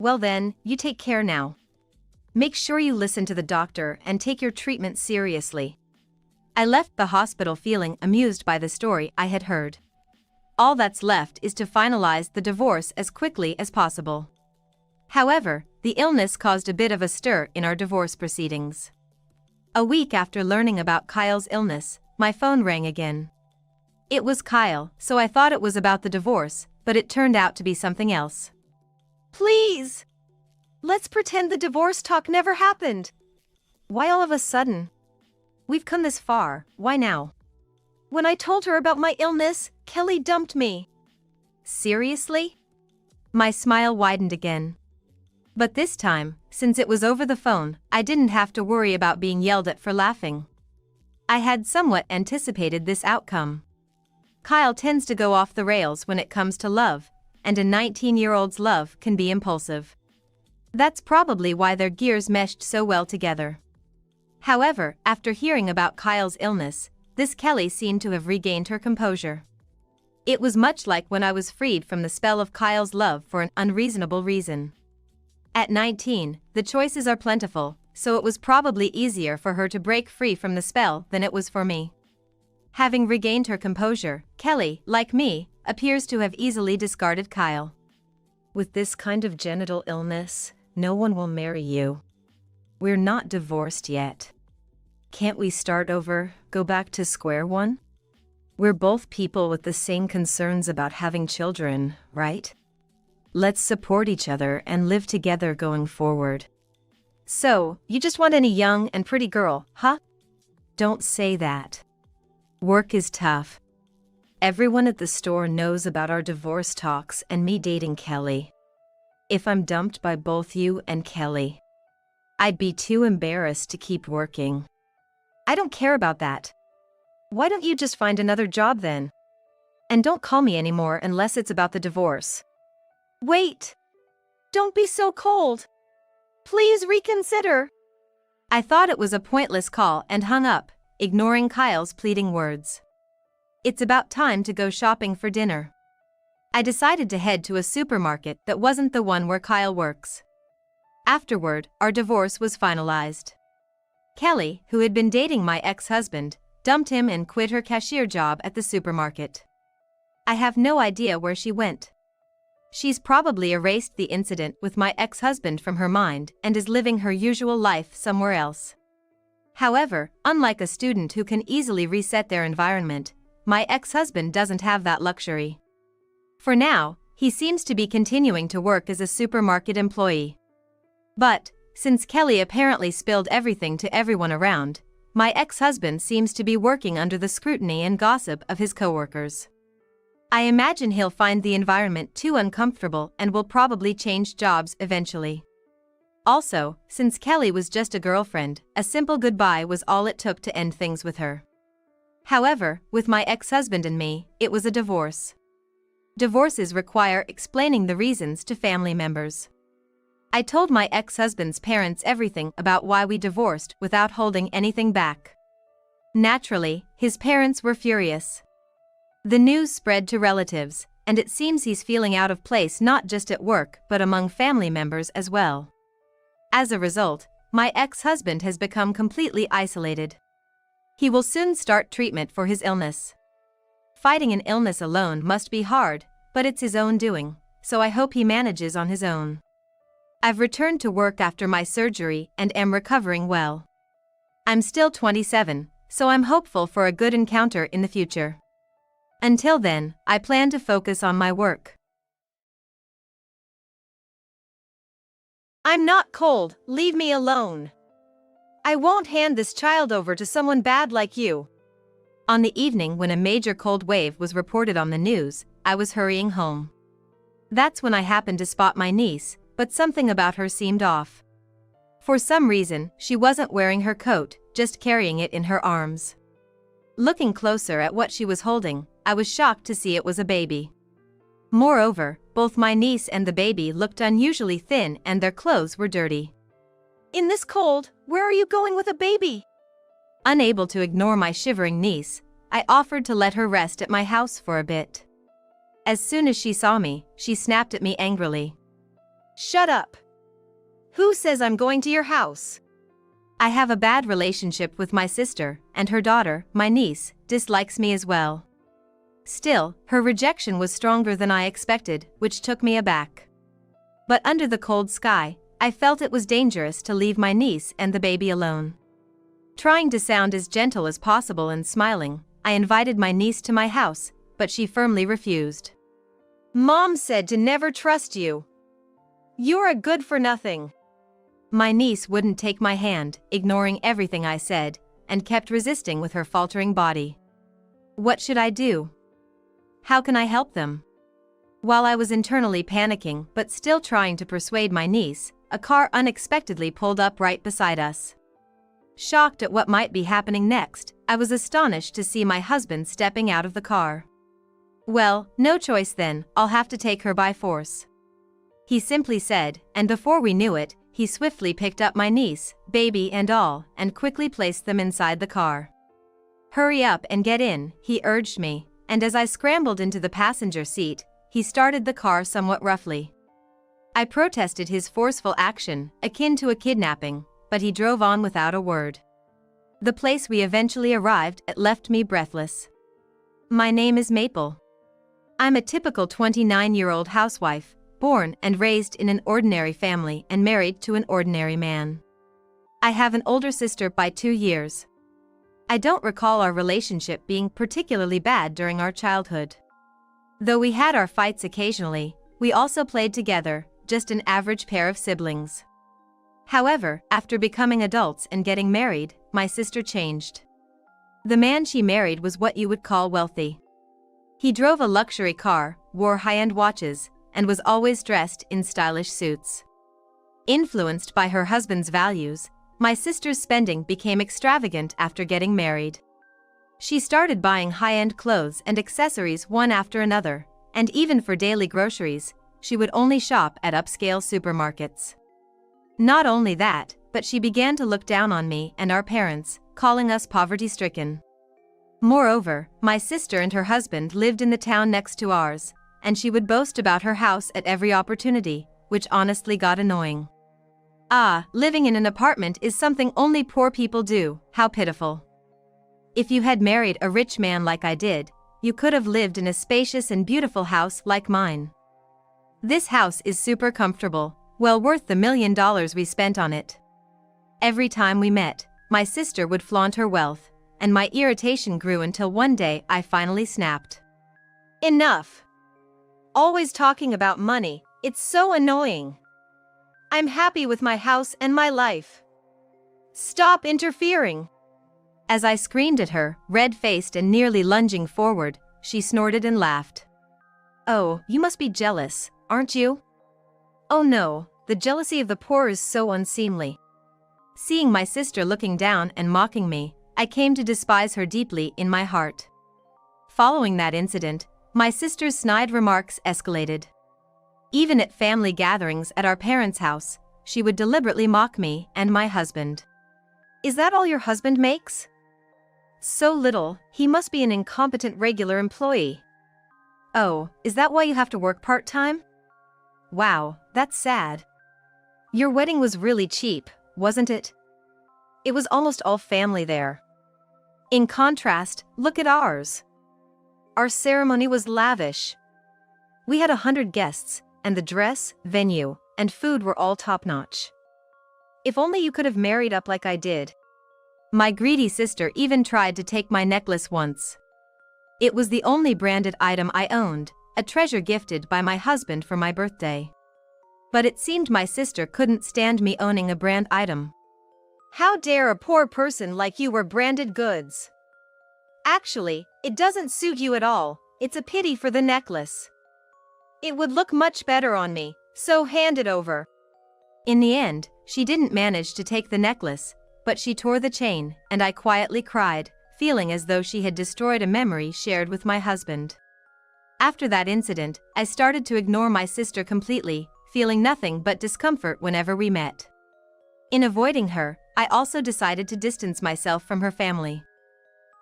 Well then, you take care now. Make sure you listen to the doctor and take your treatment seriously. I left the hospital feeling amused by the story I had heard. All that's left is to finalize the divorce as quickly as possible. However, the illness caused a bit of a stir in our divorce proceedings. A week after learning about Kyle's illness, my phone rang again. It was Kyle, so I thought it was about the divorce, but it turned out to be something else. Please! Let's pretend the divorce talk never happened. Why all of a sudden? We've come this far, why now? When I told her about my illness, Kelly dumped me. Seriously? My smile widened again. But this time, since it was over the phone, I didn't have to worry about being yelled at for laughing. I had somewhat anticipated this outcome. Kyle tends to go off the rails when it comes to love, and a 19-year-old's love can be impulsive. That's probably why their gears meshed so well together. However, after hearing about Kyle's illness, this Kelly seemed to have regained her composure. It was much like when I was freed from the spell of Kyle's love for an unreasonable reason. At 19, the choices are plentiful, so it was probably easier for her to break free from the spell than it was for me. Having regained her composure, Kelly, like me, appears to have easily discarded Kyle. With this kind of genital illness, no one will marry you. We're not divorced yet. Can't we start over, go back to square one? We're both people with the same concerns about having children, right? Let's support each other and live together going forward. So, you just want any young and pretty girl, huh? Don't say that. Work is tough. Everyone at the store knows about our divorce talks and me dating Kelly. If I'm dumped by both you and Kelly, I'd be too embarrassed to keep working. I don't care about that. Why don't you just find another job then? And don't call me anymore unless it's about the divorce. Wait! Don't be so cold. Please reconsider. I thought it was a pointless call and hung up, ignoring Kyle's pleading words. It's about time to go shopping for dinner. I decided to head to a supermarket that wasn't the one where Kyle works. Afterward, our divorce was finalized. Kelly, who had been dating my ex-husband, dumped him and quit her cashier job at the supermarket. I have no idea where she went. She's probably erased the incident with my ex-husband from her mind and is living her usual life somewhere else. However, unlike a student who can easily reset their environment, my ex-husband doesn't have that luxury. For now, he seems to be continuing to work as a supermarket employee. But, since Kelly apparently spilled everything to everyone around, my ex-husband seems to be working under the scrutiny and gossip of his coworkers. I imagine he'll find the environment too uncomfortable and will probably change jobs eventually. Also, since Kelly was just a girlfriend, a simple goodbye was all it took to end things with her. However, with my ex-husband and me, it was a divorce. Divorces require explaining the reasons to family members. I told my ex-husband's parents everything about why we divorced without holding anything back. Naturally, his parents were furious. The news spread to relatives, and it seems he's feeling out of place not just at work but among family members as well. As a result, my ex-husband has become completely isolated. He will soon start treatment for his illness. Fighting an illness alone must be hard, but it's his own doing, so I hope he manages on his own. I've returned to work after my surgery and am recovering well. I'm still 27, so I'm hopeful for a good encounter in the future. Until then, I plan to focus on my work. I'm not cold, leave me alone. I won't hand this child over to someone bad like you. On the evening when a major cold wave was reported on the news, I was hurrying home. That's when I happened to spot my niece, but something about her seemed off. For some reason, she wasn't wearing her coat, just carrying it in her arms. Looking closer at what she was holding, I was shocked to see it was a baby. Moreover, both my niece and the baby looked unusually thin and their clothes were dirty. In this cold, where are you going with a baby? Unable to ignore my shivering niece, I offered to let her rest at my house for a bit. As soon as she saw me, she snapped at me angrily. Shut up! Who says I'm going to your house? I have a bad relationship with my sister, and her daughter, my niece, dislikes me as well. Still, her rejection was stronger than I expected, which took me aback. But under the cold sky, I felt it was dangerous to leave my niece and the baby alone. Trying to sound as gentle as possible and smiling, I invited my niece to my house, but she firmly refused. Mom said to never trust you. You're a good-for-nothing. My niece wouldn't take my hand, ignoring everything I said, and kept resisting with her faltering body. What should I do? How can I help them? While I was internally panicking but still trying to persuade my niece, a car unexpectedly pulled up right beside us. Shocked at what might be happening next, I was astonished to see my husband stepping out of the car. Well, no choice then, I'll have to take her by force. He simply said, and before we knew it, he swiftly picked up my niece, baby and all, and quickly placed them inside the car. Hurry up and get in, he urged me, and as I scrambled into the passenger seat, he started the car somewhat roughly. I protested his forceful action, akin to a kidnapping, but he drove on without a word. The place we eventually arrived at left me breathless. My name is Maple. I'm a typical 29-year-old housewife, born and raised in an ordinary family and married to an ordinary man. I have an older sister by 2 years. I don't recall our relationship being particularly bad during our childhood. Though we had our fights occasionally, we also played together, just an average pair of siblings. However, after becoming adults and getting married, my sister changed. The man she married was what you would call wealthy. He drove a luxury car, wore high-end watches, and was always dressed in stylish suits. Influenced by her husband's values, my sister's spending became extravagant after getting married. She started buying high-end clothes and accessories one after another, and even for daily groceries, she would only shop at upscale supermarkets. Not only that, but she began to look down on me and our parents, calling us poverty-stricken. Moreover, my sister and her husband lived in the town next to ours, and she would boast about her house at every opportunity, which honestly got annoying. Ah, living in an apartment is something only poor people do, how pitiful. If you had married a rich man like I did, you could have lived in a spacious and beautiful house like mine. This house is super comfortable, well worth the $1 million we spent on it. Every time we met, my sister would flaunt her wealth, and my irritation grew until one day I finally snapped. Enough! Always talking about money, it's so annoying. I'm happy with my house and my life. Stop interfering! As I screamed at her, red-faced and nearly lunging forward, she snorted and laughed. Oh, you must be jealous, aren't you? Oh no, the jealousy of the poor is so unseemly. Seeing my sister looking down and mocking me, I came to despise her deeply in my heart. Following that incident, my sister's snide remarks escalated. Even at family gatherings at our parents' house, she would deliberately mock me and my husband. Is that all your husband makes? So little, he must be an incompetent regular employee. Oh, is that why you have to work part-time? Wow, that's sad. Your wedding was really cheap, wasn't it? It was almost all family there. In contrast, look at ours. Our ceremony was lavish. We had 100 guests, and the dress, venue, and food were all top-notch. If only you could have married up like I did. My greedy sister even tried to take my necklace once. It was the only branded item I owned, a treasure gifted by my husband for my birthday. But it seemed my sister couldn't stand me owning a brand item. How dare a poor person like you wear branded goods? Actually, it doesn't suit you at all, it's a pity for the necklace. It would look much better on me, so hand it over. In the end, she didn't manage to take the necklace, but she tore the chain, and I quietly cried, feeling as though she had destroyed a memory shared with my husband. After that incident, I started to ignore my sister completely, feeling nothing but discomfort whenever we met. In avoiding her, I also decided to distance myself from her family.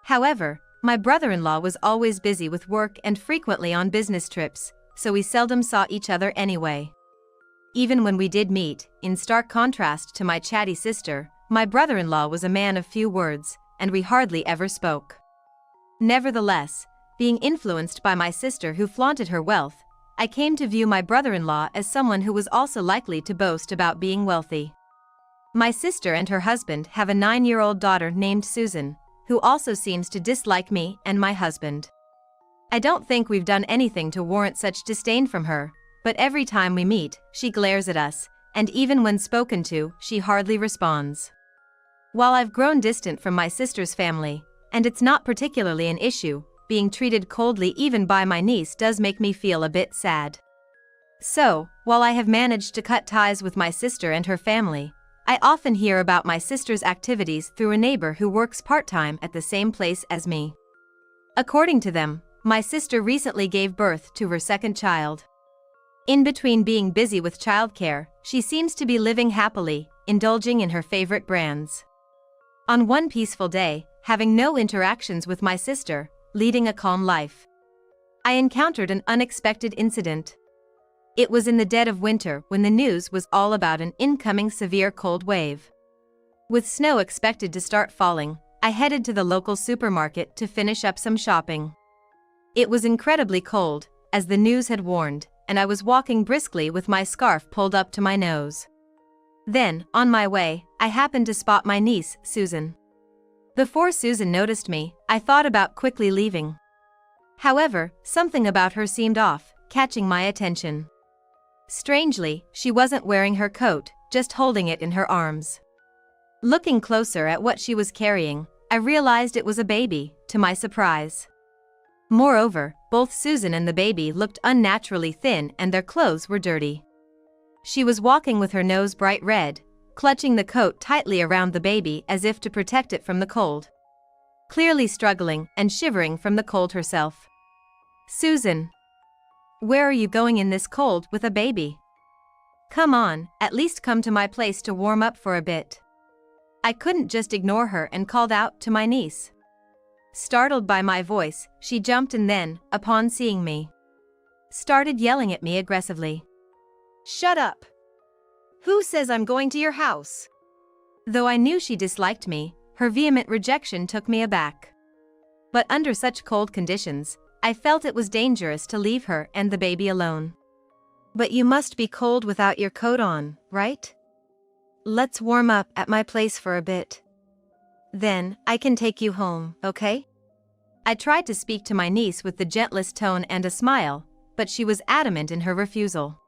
However, My brother-in-law was always busy with work and frequently on business trips, so we seldom saw each other anyway. Even when we did meet, in stark contrast to my chatty sister, my brother-in-law was a man of few words, and we hardly ever spoke. Nevertheless, being influenced by my sister who flaunted her wealth, I came to view my brother-in-law as someone who was also likely to boast about being wealthy. My sister and her husband have a 9-year-old daughter named Susan, who also seems to dislike me and my husband. I don't think we've done anything to warrant such disdain from her, but every time we meet, she glares at us, and even when spoken to, she hardly responds. While I've grown distant from my sister's family, and it's not particularly an issue, being treated coldly even by my niece does make me feel a bit sad. So, while I have managed to cut ties with my sister and her family, I often hear about my sister's activities through a neighbor who works part-time at the same place as me. According to them, my sister recently gave birth to her second child. In between being busy with childcare, she seems to be living happily, indulging in her favorite brands. On one peaceful day, having no interactions with my sister, leading a calm life, I encountered an unexpected incident. It was in the dead of winter when the news was all about an incoming severe cold wave. With snow expected to start falling, I headed to the local supermarket to finish up some shopping. It was incredibly cold, as the news had warned, and I was walking briskly with my scarf pulled up to my nose. Then, on my way, I happened to spot my niece, Susan. Before Susan noticed me, I thought about quickly leaving. However, something about her seemed off, catching my attention. Strangely, she wasn't wearing her coat, just holding it in her arms. Looking closer at what she was carrying, I realized it was a baby, to my surprise. Moreover, both Susan and the baby looked unnaturally thin and their clothes were dirty. She was walking with her nose bright red, clutching the coat tightly around the baby as if to protect it from the cold. Clearly struggling and shivering from the cold herself. "Susan, where are you going in this cold with a baby? Come on, at least come to my place to warm up for a bit." I couldn't just ignore her and called out to my niece. Startled by my voice, she jumped and then, upon seeing me, started yelling at me aggressively. "Shut up! Who says I'm going to your house?" Though I knew she disliked me, her vehement rejection took me aback. But under such cold conditions, I felt it was dangerous to leave her and the baby alone. "But you must be cold without your coat on, right? Let's warm up at my place for a bit. Then, I can take you home, okay?" I tried to speak to my niece with the gentlest tone and a smile, but she was adamant in her refusal.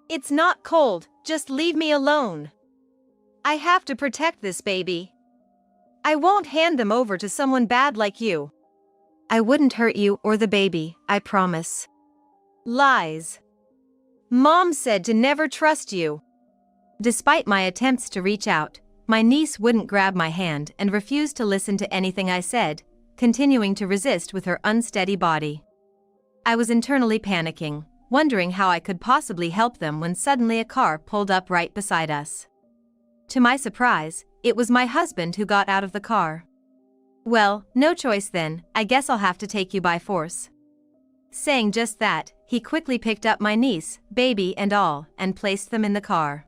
"It's not cold, just leave me alone. I have to protect this baby. I won't hand them over to someone bad like you." "I wouldn't hurt you or the baby, I promise." "Lies. Mom said to never trust you." Despite my attempts to reach out, my niece wouldn't grab my hand and refused to listen to anything I said, continuing to resist with her unsteady body. I was internally panicking, wondering how I could possibly help them when suddenly a car pulled up right beside us. To my surprise, it was my husband who got out of the car. "Well, no choice then, I guess I'll have to take you by force." Saying just that, he quickly picked up my niece, baby and all, and placed them in the car.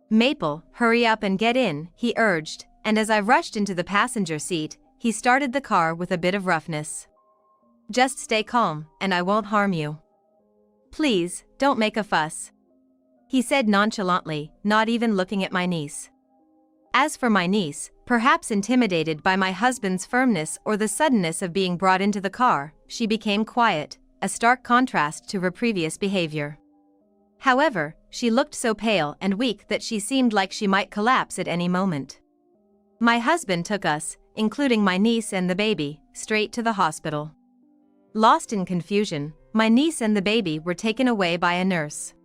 "Maple, hurry up and get in," he urged, and as I rushed into the passenger seat, he started the car with a bit of roughness. "Just stay calm, and I won't harm you. Please, don't make a fuss," he said nonchalantly, not even looking at my niece. As for my niece, perhaps intimidated by my husband's firmness or the suddenness of being brought into the car, she became quiet, a stark contrast to her previous behavior. However, she looked so pale and weak that she seemed like she might collapse at any moment. My husband took us, including my niece and the baby, straight to the hospital. Lost in confusion, my niece and the baby were taken away by a nurse.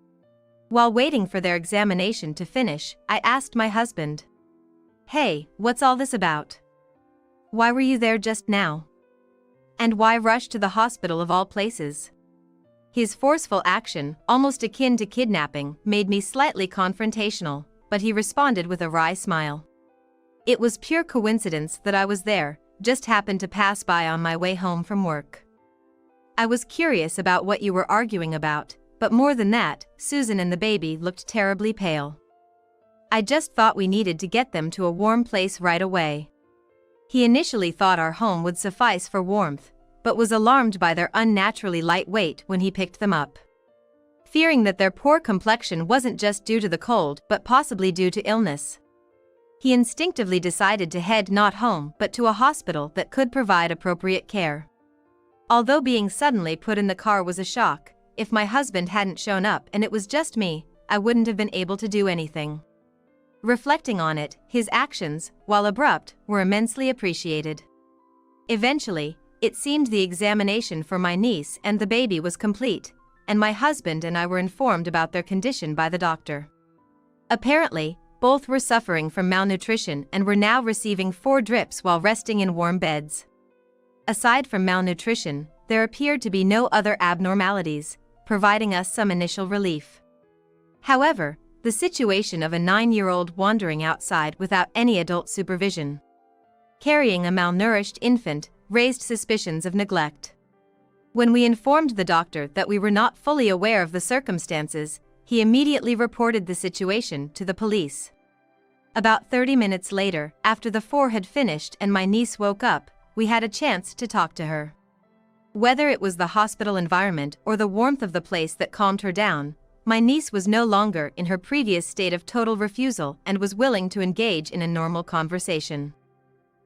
While waiting for their examination to finish, I asked my husband, "Hey, what's all this about? Why were you there just now? And why rush to the hospital of all places?" His forceful action, almost akin to kidnapping, made me slightly confrontational, but he responded with a wry smile. "It was pure coincidence that I was there, just happened to pass by on my way home from work. I was curious about what you were arguing about, but more than that, Susan and the baby looked terribly pale. I just thought we needed to get them to a warm place right away." He initially thought our home would suffice for warmth, but was alarmed by their unnaturally light weight when he picked them up. Fearing that their poor complexion wasn't just due to the cold but possibly due to illness, he instinctively decided to head not home but to a hospital that could provide appropriate care. Although being suddenly put in the car was a shock, if my husband hadn't shown up and it was just me, I wouldn't have been able to do anything. Reflecting on it, his actions, while abrupt, were immensely appreciated. Eventually, it seemed the examination for my niece and the baby was complete, and my husband and I were informed about their condition by the doctor. Apparently, both were suffering from malnutrition and were now receiving 4 drips while resting in warm beds. Aside from malnutrition, there appeared to be no other abnormalities, providing us some initial relief. However, the situation of a 9-year-old wandering outside without any adult supervision, carrying a malnourished infant, raised suspicions of neglect. When we informed the doctor that we were not fully aware of the circumstances, he immediately reported the situation to the police. About 30 minutes later, after the 4 had finished and my niece woke up, we had a chance to talk to her. Whether it was the hospital environment or the warmth of the place that calmed her down, my niece was no longer in her previous state of total refusal and was willing to engage in a normal conversation.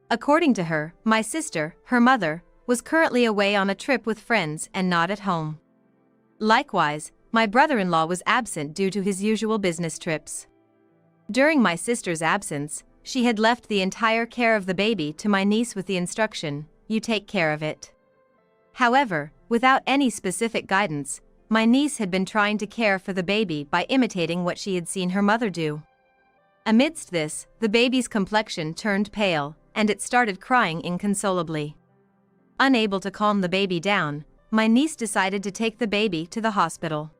According to her, my sister, her mother, was currently away on a trip with friends and not at home. Likewise, my brother-in-law was absent due to his usual business trips. During my sister's absence, she had left the entire care of the baby to my niece with the instruction, "You take care of it." However, without any specific guidance, my niece had been trying to care for the baby by imitating what she had seen her mother do. Amidst this, the baby's complexion turned pale, and it started crying inconsolably. Unable to calm the baby down, my niece decided to take the baby to the hospital.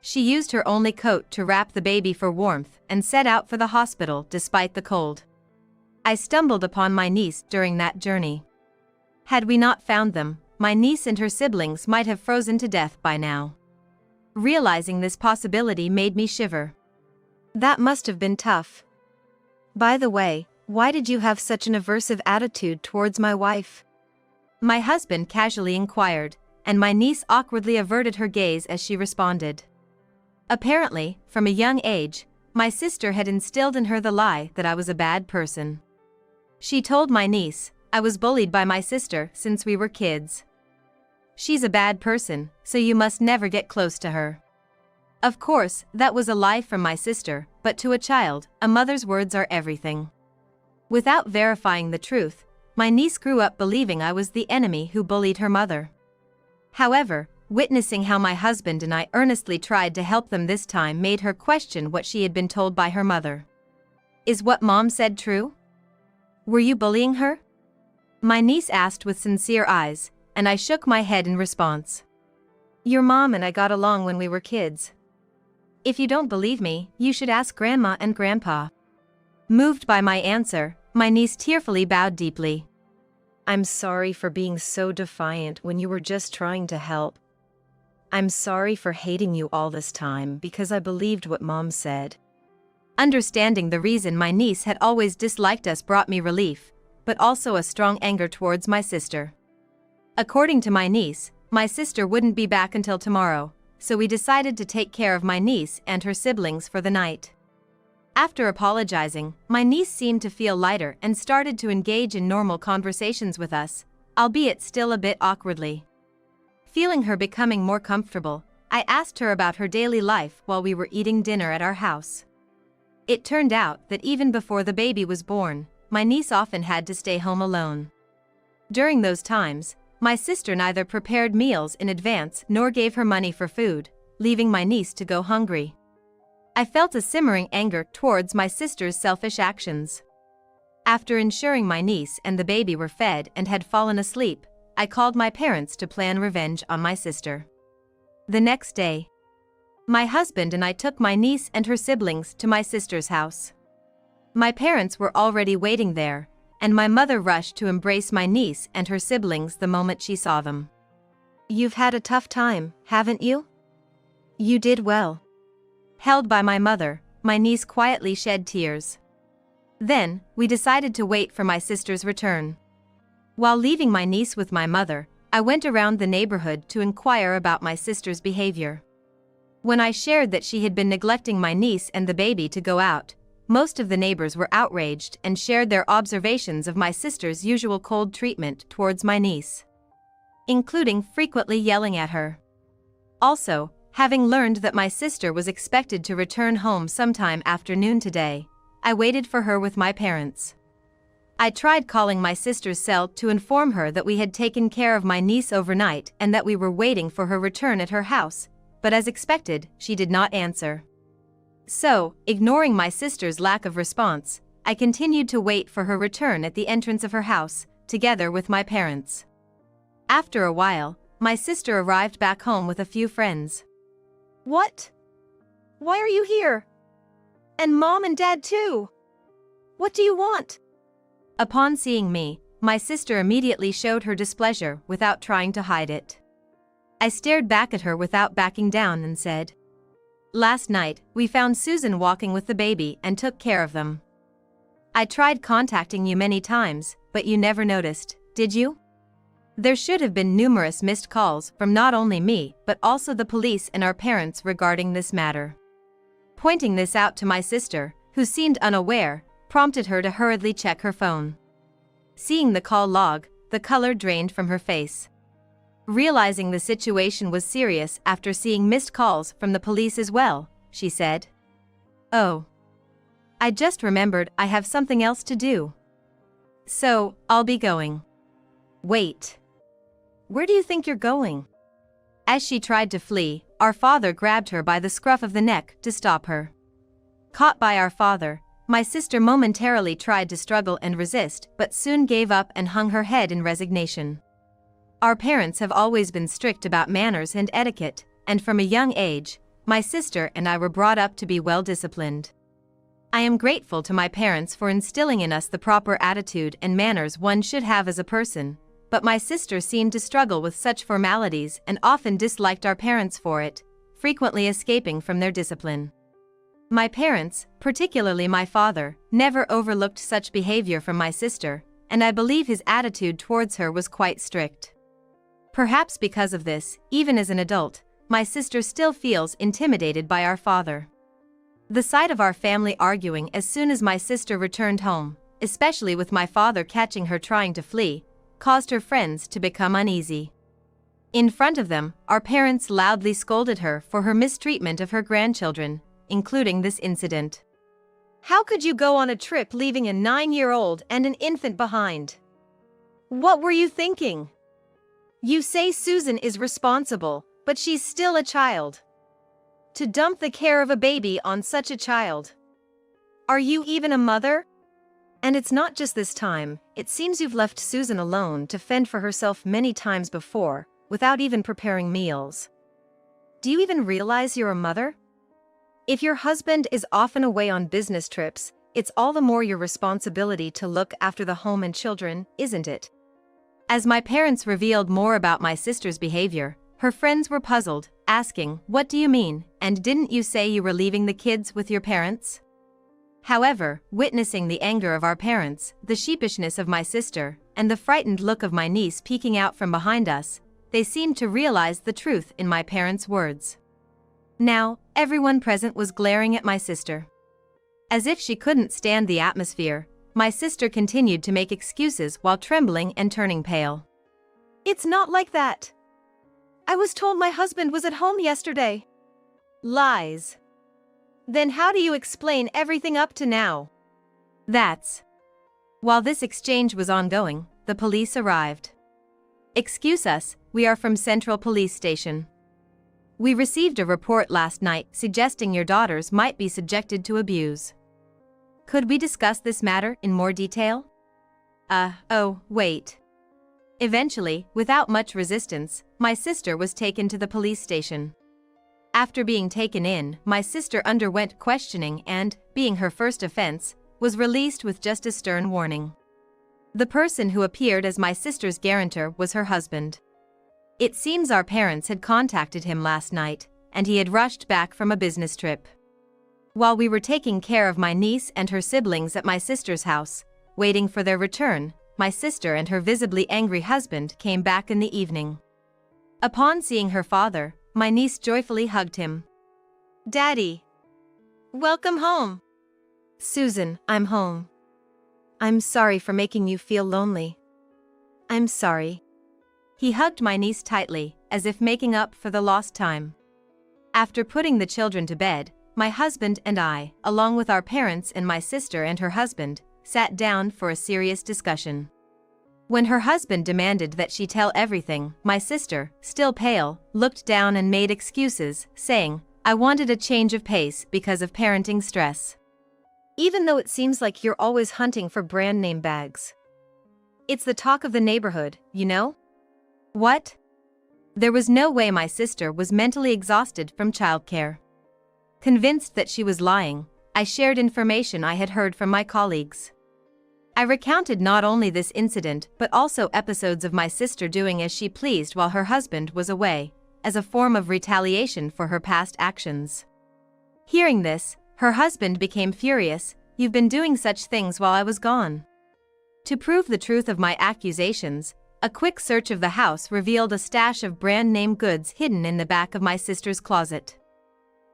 She used her only coat to wrap the baby for warmth and set out for the hospital despite the cold. I stumbled upon my niece during that journey. Had we not found them, my niece and her siblings might have frozen to death by now. Realizing this possibility made me shiver. That must have been tough. By the way, why did you have such an aversive attitude towards my wife? My husband casually inquired, and my niece awkwardly averted her gaze as she responded. Apparently, from a young age, my sister had instilled in her the lie that I was a bad person. She told my niece, "I was bullied by my sister since we were kids. She's a bad person, so you must never get close to her." Of course, that was a lie from my sister, but to a child, a mother's words are everything. Without verifying the truth, my niece grew up believing I was the enemy who bullied her mother. However, witnessing how my husband and I earnestly tried to help them this time made her question what she had been told by her mother. "Is what Mom said true? Were you bullying her?" My niece asked with sincere eyes, and I shook my head in response. "Your mom and I got along when we were kids. If you don't believe me, you should ask Grandma and Grandpa." Moved by my answer, my niece tearfully bowed deeply. "I'm sorry for being so defiant when you were just trying to help. I'm sorry for hating you all this time because I believed what Mom said." Understanding the reason my niece had always disliked us brought me relief, but also a strong anger towards my sister. According to my niece, my sister wouldn't be back until tomorrow, so we decided to take care of my niece and her siblings for the night. After apologizing, my niece seemed to feel lighter and started to engage in normal conversations with us, albeit still a bit awkwardly. Feeling her becoming more comfortable, I asked her about her daily life while we were eating dinner at our house. It turned out that even before the baby was born, my niece often had to stay home alone. During those times, my sister neither prepared meals in advance nor gave her money for food, leaving my niece to go hungry. I felt a simmering anger towards my sister's selfish actions. After ensuring my niece and the baby were fed and had fallen asleep, I called my parents to plan revenge on my sister. The next day, my husband and I took my niece and her siblings to my sister's house. My parents were already waiting there, and my mother rushed to embrace my niece and her siblings the moment she saw them. You've had a tough time, haven't you? You did well. Held by my mother, my niece quietly shed tears. Then, we decided to wait for my sister's return. While leaving my niece with my mother, I went around the neighborhood to inquire about my sister's behavior. When I shared that she had been neglecting my niece and the baby to go out, most of the neighbors were outraged and shared their observations of my sister's usual cold treatment towards my niece, including frequently yelling at her. Also, having learned that my sister was expected to return home sometime after noon today, I waited for her with my parents. I tried calling my sister's cell to inform her that we had taken care of my niece overnight and that we were waiting for her return at her house, but as expected, she did not answer. So, ignoring my sister's lack of response, I continued to wait for her return at the entrance of her house, together with my parents. After a while, my sister arrived back home with a few friends. What? Why are you here? And Mom and Dad too? What do you want? Upon seeing me, my sister immediately showed her displeasure without trying to hide it. I stared back at her without backing down and said, "Last night, we found Susan walking with the baby and took care of them. I tried contacting you many times, but you never noticed, did you? There should have been numerous missed calls from not only me but also the police and our parents regarding this matter." Pointing this out to my sister, who seemed unaware, prompted her to hurriedly check her phone. Seeing the call log, the color drained from her face. Realizing the situation was serious after seeing missed calls from the police as well, she said, "Oh. I just remembered I have something else to do. So, I'll be going." "Wait. Where do you think you're going?" As she tried to flee, our father grabbed her by the scruff of the neck to stop her. Caught by our father, my sister momentarily tried to struggle and resist but soon gave up and hung her head in resignation. Our parents have always been strict about manners and etiquette, and from a young age, my sister and I were brought up to be well disciplined. I am grateful to my parents for instilling in us the proper attitude and manners one should have as a person, but my sister seemed to struggle with such formalities and often disliked our parents for it, frequently escaping from their discipline. My parents, particularly my father, never overlooked such behavior from my sister, and I believe his attitude towards her was quite strict. Perhaps because of this, even as an adult, my sister still feels intimidated by our father. The sight of our family arguing as soon as my sister returned home, especially with my father catching her trying to flee, caused her friends to become uneasy. In front of them, our parents loudly scolded her for her mistreatment of her grandchildren, including this incident. How could you go on a trip leaving a 9-year-old and an infant behind? What were you thinking? You say Susan is responsible, but she's still a child. To dump the care of a baby on such a child. Are you even a mother? And it's not just this time, it seems you've left Susan alone to fend for herself many times before, without even preparing meals. Do you even realize you're a mother? If your husband is often away on business trips, it's all the more your responsibility to look after the home and children, isn't it? As my parents revealed more about my sister's behavior, her friends were puzzled, asking, "What do you mean, and didn't you say you were leaving the kids with your parents?" However, witnessing the anger of our parents, the sheepishness of my sister, and the frightened look of my niece peeking out from behind us, they seemed to realize the truth in my parents' words. Now, everyone present was glaring at my sister. As if she couldn't stand the atmosphere, my sister continued to make excuses while trembling and turning pale. It's not like that. I was told my husband was at home yesterday. Lies. Then how do you explain everything up to now? That's. While this exchange was ongoing, the police arrived. "Excuse us, we are from Central Police Station. We received a report last night suggesting your daughters might be subjected to abuse. Could we discuss this matter in more detail?" Oh, wait. Eventually, without much resistance, my sister was taken to the police station. After being taken in, my sister underwent questioning and, being her first offense, was released with just a stern warning. The person who appeared as my sister's guarantor was her husband. It seems our parents had contacted him last night, and he had rushed back from a business trip. While we were taking care of my niece and her siblings at my sister's house, waiting for their return, my sister and her visibly angry husband came back in the evening. Upon seeing her father, my niece joyfully hugged him. "Daddy! Welcome home!" "Susan, I'm home. I'm sorry for making you feel lonely. I'm sorry." He hugged my niece tightly, as if making up for the lost time. After putting the children to bed, my husband and I, along with our parents and my sister and her husband, sat down for a serious discussion. When her husband demanded that she tell everything, my sister, still pale, looked down and made excuses, saying, "I wanted a change of pace because of parenting stress." "Even though it seems like you're always hunting for brand name bags. It's the talk of the neighborhood, you know?" What? There was no way my sister was mentally exhausted from childcare. Convinced that she was lying, I shared information I had heard from my colleagues. I recounted not only this incident but also episodes of my sister doing as she pleased while her husband was away, as a form of retaliation for her past actions. Hearing this, her husband became furious. "You've been doing such things while I was gone." To prove the truth of my accusations, a quick search of the house revealed a stash of brand name goods hidden in the back of my sister's closet.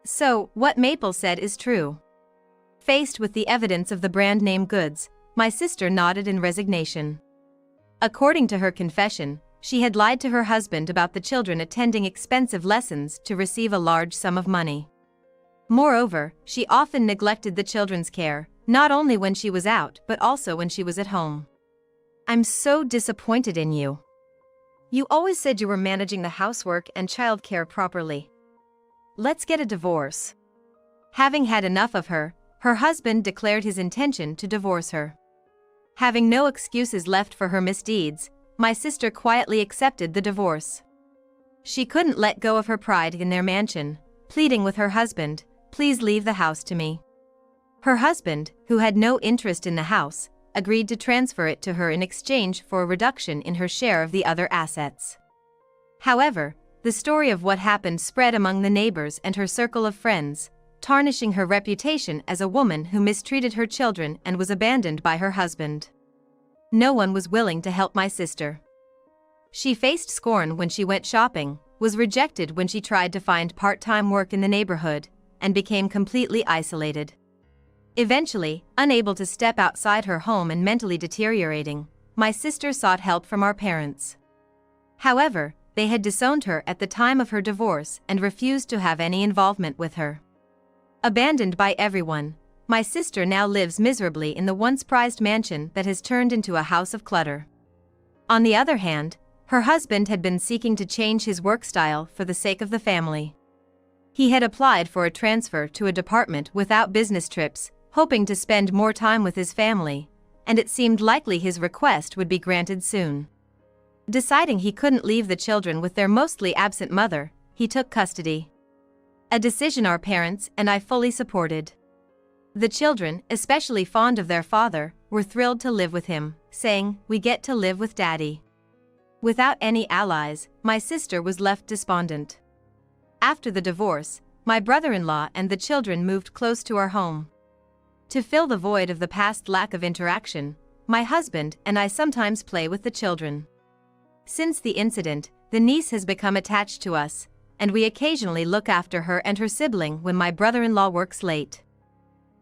So, what Maple said is true. Faced with the evidence of the brand name goods, my sister nodded in resignation. According to her confession, she had lied to her husband about the children attending expensive lessons to receive a large sum of money. Moreover, she often neglected the children's care, not only when she was out but also when she was at home. "I'm so disappointed in you. You always said you were managing the housework and childcare properly. Let's get a divorce." Having had enough of her, her husband declared his intention to divorce her. Having no excuses left for her misdeeds, my sister quietly accepted the divorce. She couldn't let go of her pride in their mansion, pleading with her husband, "Please leave the house to me." Her husband, who had no interest in the house, agreed to transfer it to her in exchange for a reduction in her share of the other assets. However, the story of what happened spread among the neighbors and her circle of friends, tarnishing her reputation as a woman who mistreated her children and was abandoned by her husband. No one was willing to help my sister. She faced scorn when she went shopping, was rejected when she tried to find part-time work in the neighborhood, and became completely isolated. Eventually, unable to step outside her home and mentally deteriorating, my sister sought help from our parents. However, they had disowned her at the time of her divorce and refused to have any involvement with her. Abandoned by everyone, my sister now lives miserably in the once prized mansion that has turned into a house of clutter. On the other hand, her husband had been seeking to change his work style for the sake of the family. He had applied for a transfer to a department without business trips, hoping to spend more time with his family, and it seemed likely his request would be granted soon. Deciding he couldn't leave the children with their mostly absent mother, he took custody. A decision our parents and I fully supported. The children, especially fond of their father, were thrilled to live with him, saying, "We get to live with Daddy." Without any allies, my sister was left despondent. After the divorce, my brother-in-law and the children moved close to our home. To fill the void of the past lack of interaction, my husband and I sometimes play with the children. Since the incident, the niece has become attached to us, and we occasionally look after her and her sibling when my brother-in-law works late.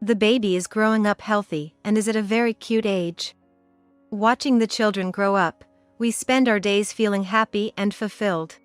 The baby is growing up healthy and is at a very cute age. Watching the children grow up, we spend our days feeling happy and fulfilled.